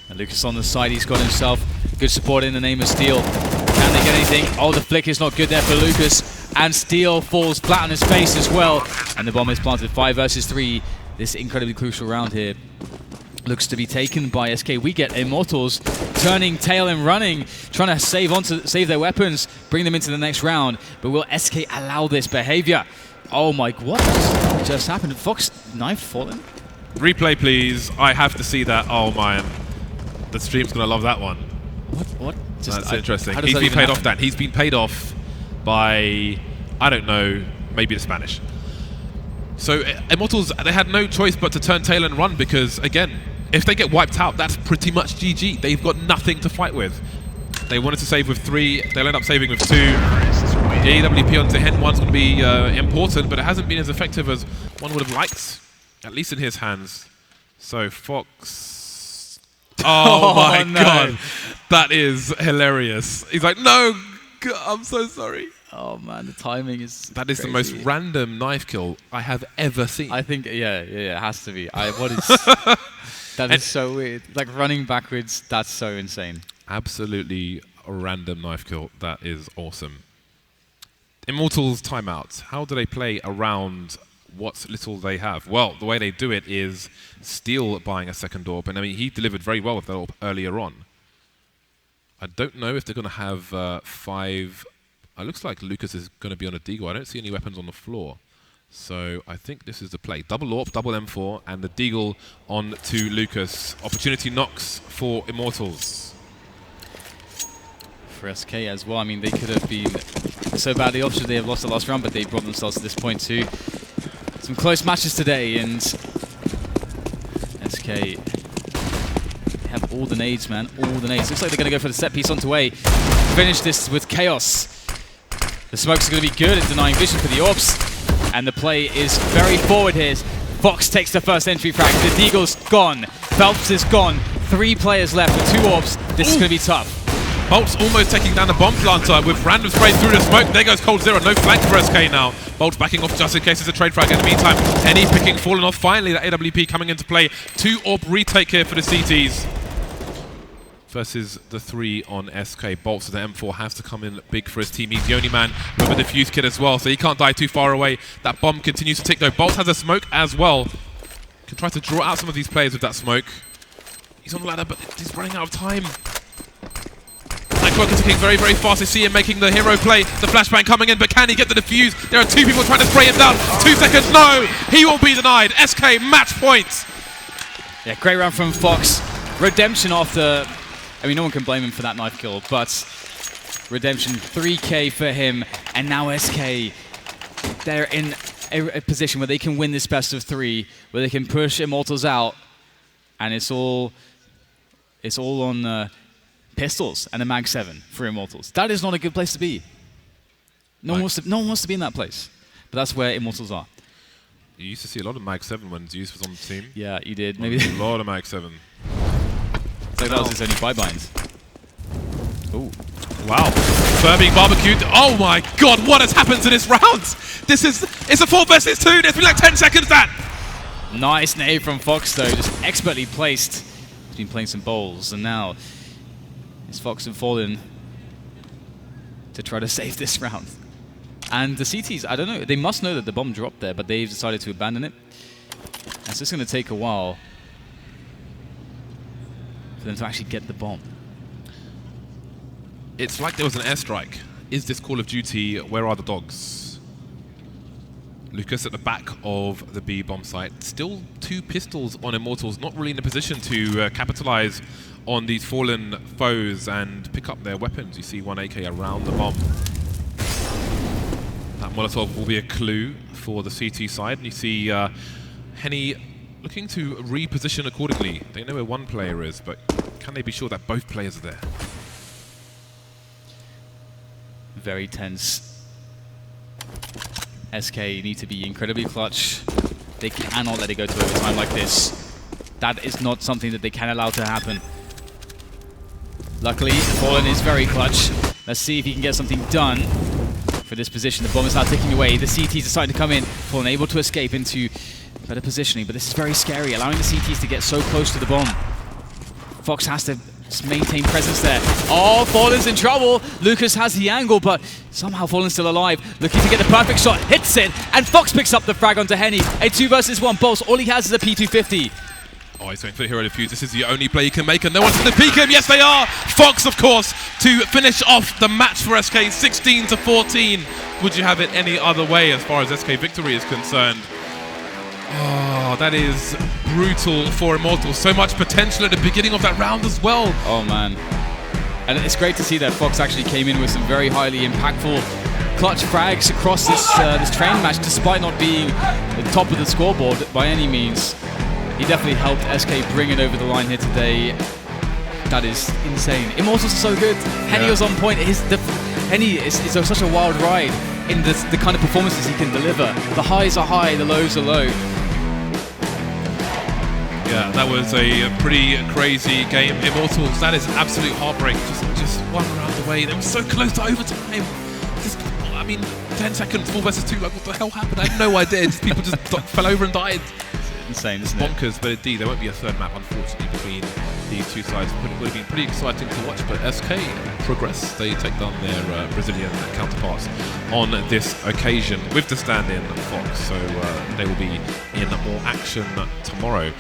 And Lucas on the side, he's got himself good support in the name of Steel. Can they get anything? Oh, the flick is not good there for Lucas. And Steel falls flat on his face as well. And the bomb is planted. 5 versus 3. This incredibly crucial round here looks to be taken by SK. We get Immortals turning tail and running, trying to save their weapons, bring them into the next round. But will SK allow this behavior? Oh my, what just happened? Fox knife fallen? Replay, please. I have to see that. Oh man, the stream's gonna love that one. What? That's interesting. He's been paid off, Dan. He's been paid off by, I don't know, maybe the Spanish. So Immortals, they had no choice but to turn tail and run because, again, if they get wiped out, that's pretty much GG. They've got nothing to fight with. They wanted to save with 3. They'll end up saving with 2. The AWP onto Hen 1's going to be important, but it hasn't been as effective as one would have liked, at least in his hands. So Fox... Oh my God. That is hilarious. He's like, no, I'm so sorry. Oh man, the timing is That is crazy. the most random knife kill I have ever seen. I think, yeah, it has to be. What is... that is so weird. Like running backwards, that's so insane. Absolutely a random knife kill. That is awesome. Immortals timeout. How do they play around what little they have? Well, the way they do it is Steel buying a second AWP, and I mean, he delivered very well with that AWP earlier on. I don't know if they're going to have 5... It looks like Lucas is going to be on a deagle. I don't see any weapons on the floor. So I think this is the play. Double AWP, double M4, and the deagle on to Lucas. Opportunity knocks for Immortals. For SK as well, I mean, they could have been so badly off should they have lost the last round, but they brought themselves to this point too. Some close matches today, and SK have all the nades, man, all the nades. Looks like they're going to go for the set piece onto A. Finish this with chaos. The smoke's going to be good at denying vision for the AWPs, and the play is very forward here. Fox takes the first entry frag. The deagle's gone. Felps is gone. 3 players left with 2 AWPs. This is going to be tough. boltz almost taking down the bomb planter with random sprays through the smoke. There goes coldzera. No flank for SK now. boltz backing off just in case it's a trade frag in the meantime. Any picking falling off. Finally, that AWP coming into play. 2 AWP retake here for the CTs. Versus the 3 on SK. boltz, the M4 has to come in big for his team. He's the only man with a defuse kit as well, so he can't die too far away. That bomb continues to tick though. boltz has a smoke as well. Can try to draw out some of these players with that smoke. He's on the ladder, but he's running out of time. That clock is ticking very, very fast. I see him making the hero play. The flashbang coming in, but can he get the defuse? There are 2 people trying to spray him down. 2 seconds, no! He will be denied. SK match point. Yeah, great round from Fox. Redemption after... I mean, no one can blame him for that knife kill, but redemption, 3K for him, and now SK, they're in a position where they can win this best of 3, where they can push Immortals out, and it's all on pistols and a Mag 7 for Immortals. That is not a good place to be. No one wants to be in that place, but that's where Immortals are. You used to see a lot of Mag 7 when Zeus was on the team. Yeah, you did. Maybe a lot of Mag 7. So that was his only buy binds. Ooh. Wow. Transfer being barbecued. Oh my god, what has happened to this round? It's a 4 versus 2. There's been like 10 seconds that. Nice nade from Fox though, just expertly placed. He's been playing some bowls, and now it's Fox and Fallen to try to save this round. And the CTs, I don't know, they must know that the bomb dropped there, but they've decided to abandon it. And so it's going to take a while for them to actually get the bomb. It's like there was an airstrike. Is this Call of Duty? Where are the dogs? Lucas at the back of the B bomb site. Still 2 pistols on Immortals, not really in a position to capitalize on these fallen foes and pick up their weapons. You see 1 AK around the bomb. That Molotov will be a clue for the CT side. And you see Henny looking to reposition accordingly. They know where one player is, but can they be sure that both players are there? Very tense. SK need to be incredibly clutch. They cannot let it go to overtime like this. That is not something that they can allow to happen. Luckily, Fallen is very clutch. Let's see if he can get something done for this position. The bomb is now ticking away. The CTs are starting to come in. Fallen able to escape into better positioning, but this is very scary, allowing the CTs to get so close to the bomb. Fox has to just maintain presence there. Oh, Fallen's in trouble. Lucas has the angle, but somehow Fallen's still alive. Looking to get the perfect shot, hits it, and Fox picks up the frag onto Henny. A 2 versus 1 boltz. All he has is a P250. Oh, he's going for the hero defuse. This is the only play he can make, and no one's going to peek him. Yes, they are. Fox, of course, to finish off the match for SK, 16-14. Would you have it any other way as far as SK victory is concerned? Oh, that is brutal for Immortals. So much potential at the beginning of that round as well. Oh, man. And it's great to see that Fox actually came in with some very highly impactful clutch frags across this train match, despite not being the top of the scoreboard by any means. He definitely helped SK bring it over the line here today. That is insane. Immortals are so good. Henny was on point. Henny is such a wild ride in the kind of performances he can deliver. The highs are high, the lows are low. Yeah, that was a pretty crazy game. Immortals, that is absolute heartbreak. Just 1 round away. They were so close to overtime. I mean, 10 seconds, 4 versus 2. Like, what the hell happened? I had no idea. People just fell over and died. Insane, isn't bonkers, but indeed there won't be a third map, unfortunately, between these two sides. But it would have been pretty exciting to watch. But SK progress; they take down their Brazilian counterparts on this occasion with the stand-in Fox. So they will be in more action tomorrow.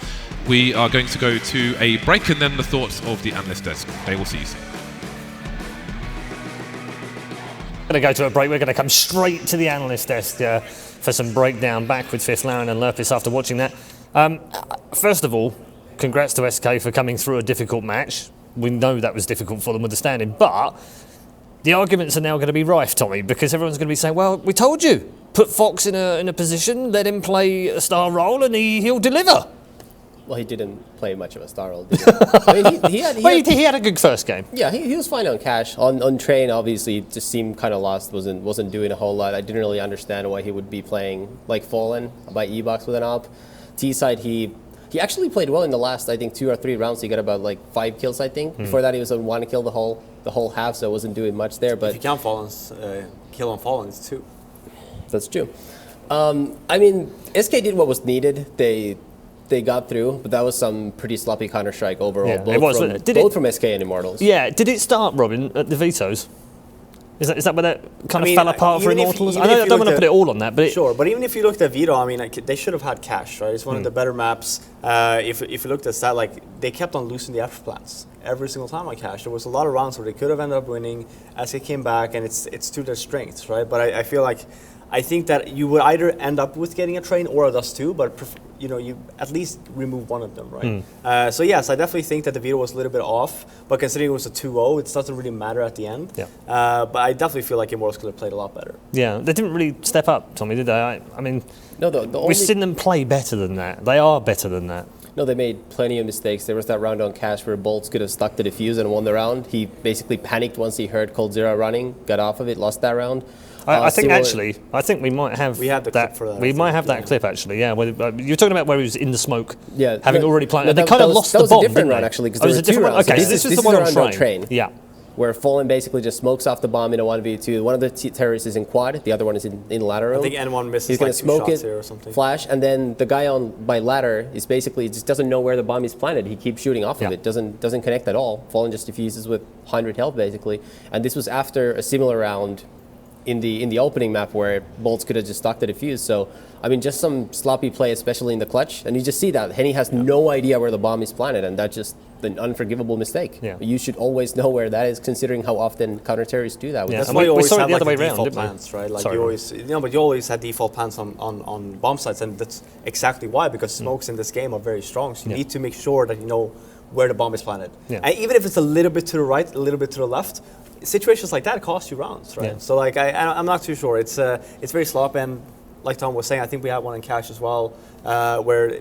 We are going to go to a break, and then the thoughts of the analyst desk. They will see you soon. Going to go to a break. We're going to come straight to the analyst desk for some breakdown. Back with Fifth Laren and Lopes after watching that. First of all, congrats to SK for coming through a difficult match. We know that was difficult for them with the stand-in, but the arguments are now going to be rife, Tommy, because everyone's going to be saying, well, we told you, put Fox in a position, let him play a star role, and he'll deliver. Well, he didn't play much of a star role, did he? I mean, he had a good first game. Yeah, he was fine on cash. On train, obviously, just seemed kind of lost, wasn't doing a whole lot. I didn't really understand why he would be playing like Fallen by E-Box with an op. T side, he actually played well in the last, I think, 2 or 3 rounds. He got about like 5 kills, I think. Before that, he was on 1 kill the whole half, so wasn't doing much there. But if you count Fallen's kill on Fallen's too. That's true. I mean, SK did what was needed. They got through, but that was some pretty sloppy Counter-Strike overall, Yeah, both from SK and Immortals. Yeah, did it start, Robin, at the vetoes? Is that where that kind of fell apart for Immortals? I don't want to put it all on that, but sure. But even if you looked at Veto, I mean, they should have had cash, right? It's one of the better maps. If you looked at that, like they kept on losing the F plants every single time on cash. There was a lot of rounds where they could have ended up winning as they came back, and it's to their strengths, right? But I feel like I think that you would either end up with getting a train or a Dust 2, but you at least remove one of them, right? So yes, I definitely think that the Veto was a little bit off, but considering it was a 2-0, it doesn't really matter at the end. Yeah. But I definitely feel like Immortals could have played a lot better. Yeah, they didn't really step up, Tommy, did they? I mean, no, we've seen them play better than that. They are better than that. No, they made plenty of mistakes. There was that round on cash where boltz could have stuck the defuse and won the round. He basically panicked once he heard coldzera running, got off of it, lost that round. I think we might have the that. Clip for that. We might have that clip actually. Yeah, you're talking about where he was in the smoke. Yeah, having already planted. They kind of lost the bomb. That was a different round actually because there was 2 rounds. Okay, this was the one on train. Yeah. where Fallen basically just smokes off the bomb in a 1v2. One of the terrorists is in quad, the other one is in ladder room. I think N1 misses He's going like to 2 smoke shots it, here or something. flash, and then the guy on by ladder is basically just doesn't know where the bomb is planted. He keeps shooting off of it, doesn't connect at all. Fallen just defuses with 100 health basically, and this was after a similar round in the opening map where boltz could have just stuck the defuse. So I mean, just some sloppy play, especially in the clutch, and you just see that Henny has no idea where the bomb is planted, and that's just an unforgivable mistake. Yeah. You should always know where that is, considering how often counter-terrorists do that. Yeah. That's And why you we always saw it have the like other way the round, default didn't we? plans, right? Like Sorry, you always, but you always had default plans on bomb sites, and that's exactly why, because smokes in this game are very strong. So you need to make sure that you know where the bomb is planted. Yeah. And even if it's a little bit to the right, a little bit to the left, situations like that cost you rounds, right? Yeah. So like I'm not too sure. It's very sloppy, and like Tom was saying, I think we had one in cash as well, where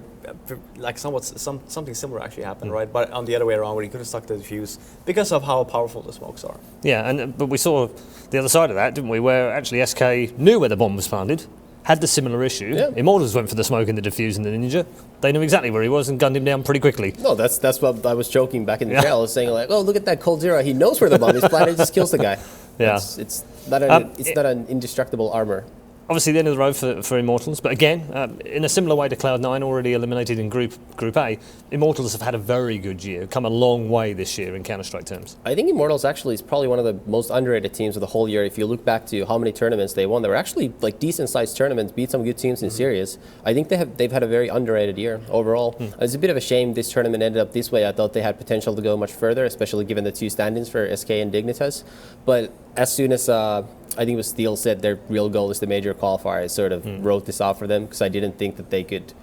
like something similar actually happened, right? But on the other way around, where he could have stuck the defuse because of how powerful the smokes are. Yeah, but we saw the other side of that, didn't we? Where actually SK knew where the bomb was planted, had the similar issue. Yeah. Immortals went for the smoke and the defuse and the ninja. They knew exactly where he was and gunned him down pretty quickly. No, that's what I was joking back in the trail. I was saying like, oh, look at that coldzera. He knows where the bomb is planted. Just kills the guy. Yeah. It's not an indestructible armor. Obviously, the end of the road for Immortals, but again, in a similar way to Cloud9, already eliminated in Group A, Immortals have had a very good year, come a long way this year in Counter-Strike terms. I think Immortals actually is probably one of the most underrated teams of the whole year. If you look back to how many tournaments they won, they were actually like decent-sized tournaments, beat some good teams in series. I think they've had a very underrated year overall. It's a bit of a shame this tournament ended up this way. I thought they had potential to go much further, especially given the 2 stand-ins for SK and Dignitas. But as soon as I think it was Steel said their real goal is the major qualifier, I sort of wrote this off for them because I didn't think that they could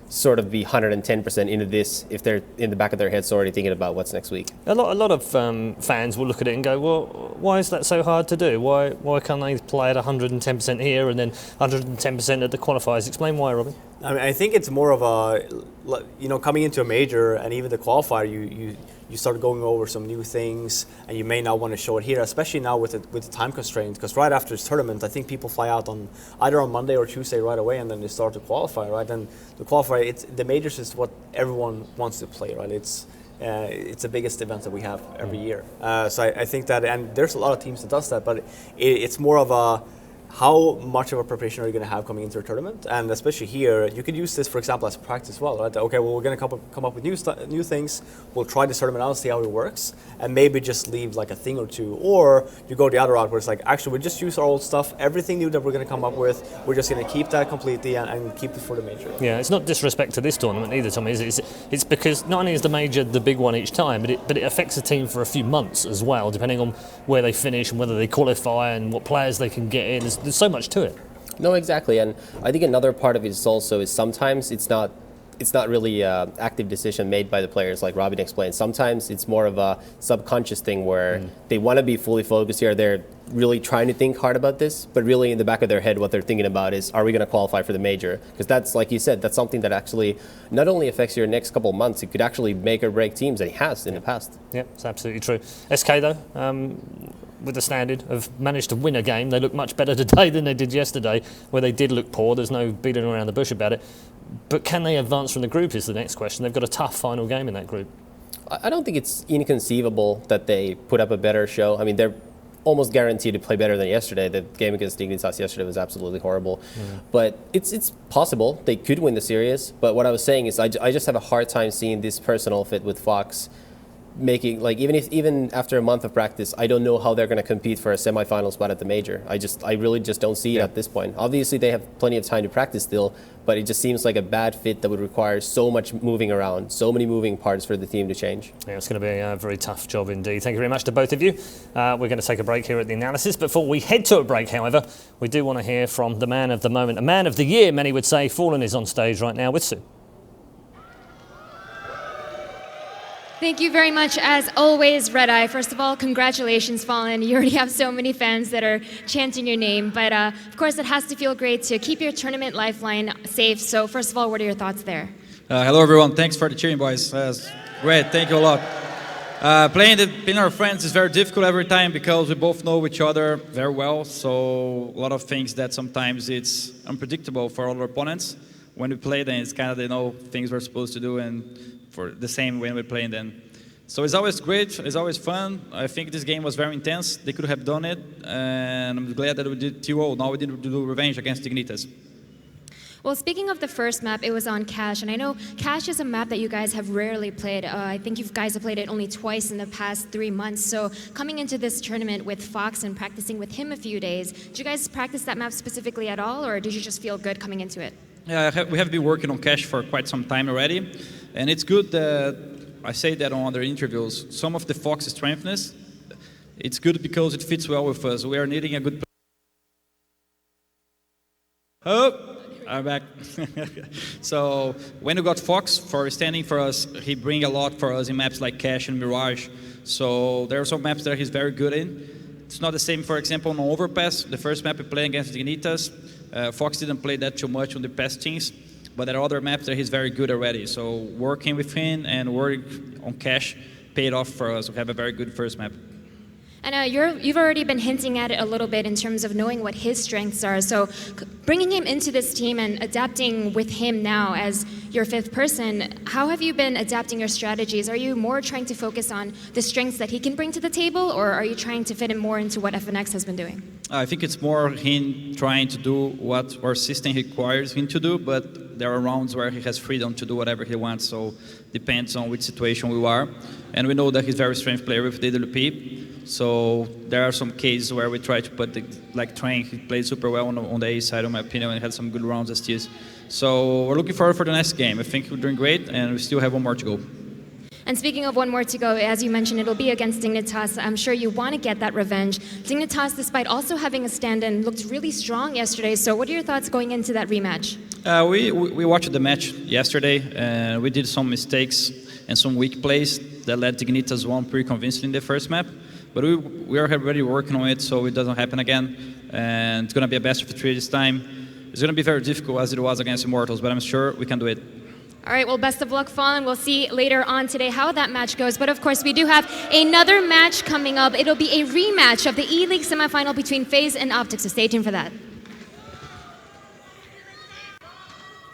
sort of be 110% into this if they're in the back of their heads already thinking about what's next week. A lot of fans will look at it and go, well, why is that so hard to do? Why can't they play at 110% here and then 110% at the qualifiers? Explain why, Robin. I mean, I think it's more of a, coming into a major and even the qualifier, you start going over some new things, and you may not want to show it here, especially now with the time constraints. Because right after this tournament, I think people fly out on either on Monday or Tuesday right away, and then they start to qualify, right? And the qualifier, the majors is what everyone wants to play, right? It's the biggest event that we have every year. So I think that, and there's a lot of teams that does that, but it's more of a, how much of a preparation are you going to have coming into a tournament? And especially here, you could use this, for example, as practice as well, right? Okay, well, we're going to come up with new things. We'll try this tournament out, see how it works, and maybe just leave like a thing or two. Or you go the other route where it's like, actually, we just use our old stuff. Everything new that we're going to come up with, we're just going to keep that completely and keep it for the major. Yeah, it's not disrespect to this tournament either, Tommy. It's because not only is the major the big one each time, but it affects the team for a few months as well, depending on where they finish and whether they qualify and what players they can get in. There's so much to it. No, exactly, and I think another part of it is also sometimes it's not really an active decision made by the players, like Robin explained. Sometimes it's more of a subconscious thing where they want to be fully focused here. They're really trying to think hard about this, but really in the back of their head, what they're thinking about is, are we going to qualify for the major? Because that's, like you said, that's something that actually not only affects your next couple of months, it could actually make or break teams, and it has in the past. Yeah, it's absolutely true. SK, though, with the standard, have managed to win a game. They look much better today than they did yesterday, where they did look poor. There's no beating around the bush about it. But can they advance from the group is the next question. They've got a tough final game in that group. I don't think it's inconceivable that they put up a better show. I mean, they're almost guaranteed to play better than yesterday. The game against Dignitas yesterday was absolutely horrible. But it's possible. They could win the series. But what I was saying is I just have a hard time seeing this personal fit with Fox making, like, even after a month of practice, I don't know how they're going to compete for a semifinal spot at the major. I really just don't see it at this point. Obviously, they have plenty of time to practice still, but it just seems like a bad fit that would require so much moving around, so many moving parts for the team to change. Yeah, it's going to be a very tough job indeed. Thank you very much to both of you. We're going to take a break here at the analysis. Before we head to a break, however, we do want to hear from the man of the moment, a man of the year, many would say. Fallen is on stage right now with Sue. Thank you very much, as always, Red Eye. First of all, congratulations, Fallen. You already have so many fans that are chanting your name. But of course, it has to feel great to keep your tournament lifeline safe. So first of all, what are your thoughts there? Hello, everyone. Thanks for the cheering, boys. Great. Thank you a lot. Playing our friends is very difficult every time because we both know each other very well. So a lot of things that sometimes it's unpredictable for other opponents. When we play, then it's kind of they know things we're supposed to do, and for the same when we're playing, then So it's always great, it's always fun. I think this game was very intense. They could have done it, and I'm glad that we did 2-0. Now we did do revenge against Dignitas. Well, speaking of the first map, it was on Cash, and I know Cash is a map that you guys have rarely played. I think you guys have played it only twice in the past 3 months. So coming into this tournament with Fox and practicing with him a few days, did you guys practice that map specifically at all, or did you just feel good coming into it? Yeah, we have been working on Cash for quite some time already, and it's good that I say that on other interviews. Some of the Fox strengthness, it's good because it fits well with us. We are needing a good. Oh. I'm back. So when we got Fox for standing for us, he bring a lot for us in maps like Cash and Mirage. So there are some maps that he's very good in. It's not the same, for example, on Overpass. The first map we played against Dignitas, Fox didn't play that too much on the past teams, but there are other maps that he's very good already. So working with him and working on Cash paid off for us. We have a very good first map. And you've already been hinting at it a little bit in terms of knowing what his strengths are. So bringing him into this team and adapting with him now as your fifth person, how have you been adapting your strategies? Are you more trying to focus on the strengths that he can bring to the table, or are you trying to fit him more into what FNX has been doing? I think it's more him trying to do what our system requires him to do, but there are rounds where he has freedom to do whatever he wants, so depends on which situation we are. And we know that he's a very strength player with DWP. So there are some cases where we try to put, like Train, he played super well on the A side, in my opinion, and had some good rounds as TS. So we're looking forward for the next game. I think we're doing great, and we still have one more to go. And speaking of one more to go, as you mentioned, it'll be against Dignitas. I'm sure you want to get that revenge. Dignitas, despite also having a stand-in, looked really strong yesterday. So what are your thoughts going into that rematch? We watched the match yesterday, and we did some mistakes and some weak plays that led Dignitas won pretty convincingly in the first map. But we are already working on it, so it doesn't happen again. And it's going to be a best of 3 this time. It's going to be very difficult as it was against Immortals, but I'm sure we can do it. All right, well, best of luck, Fallen. We'll see later on today how that match goes. But of course, we do have another match coming up. It'll be a rematch of the E-League semifinal between FaZe and Optic, so stay tuned for that.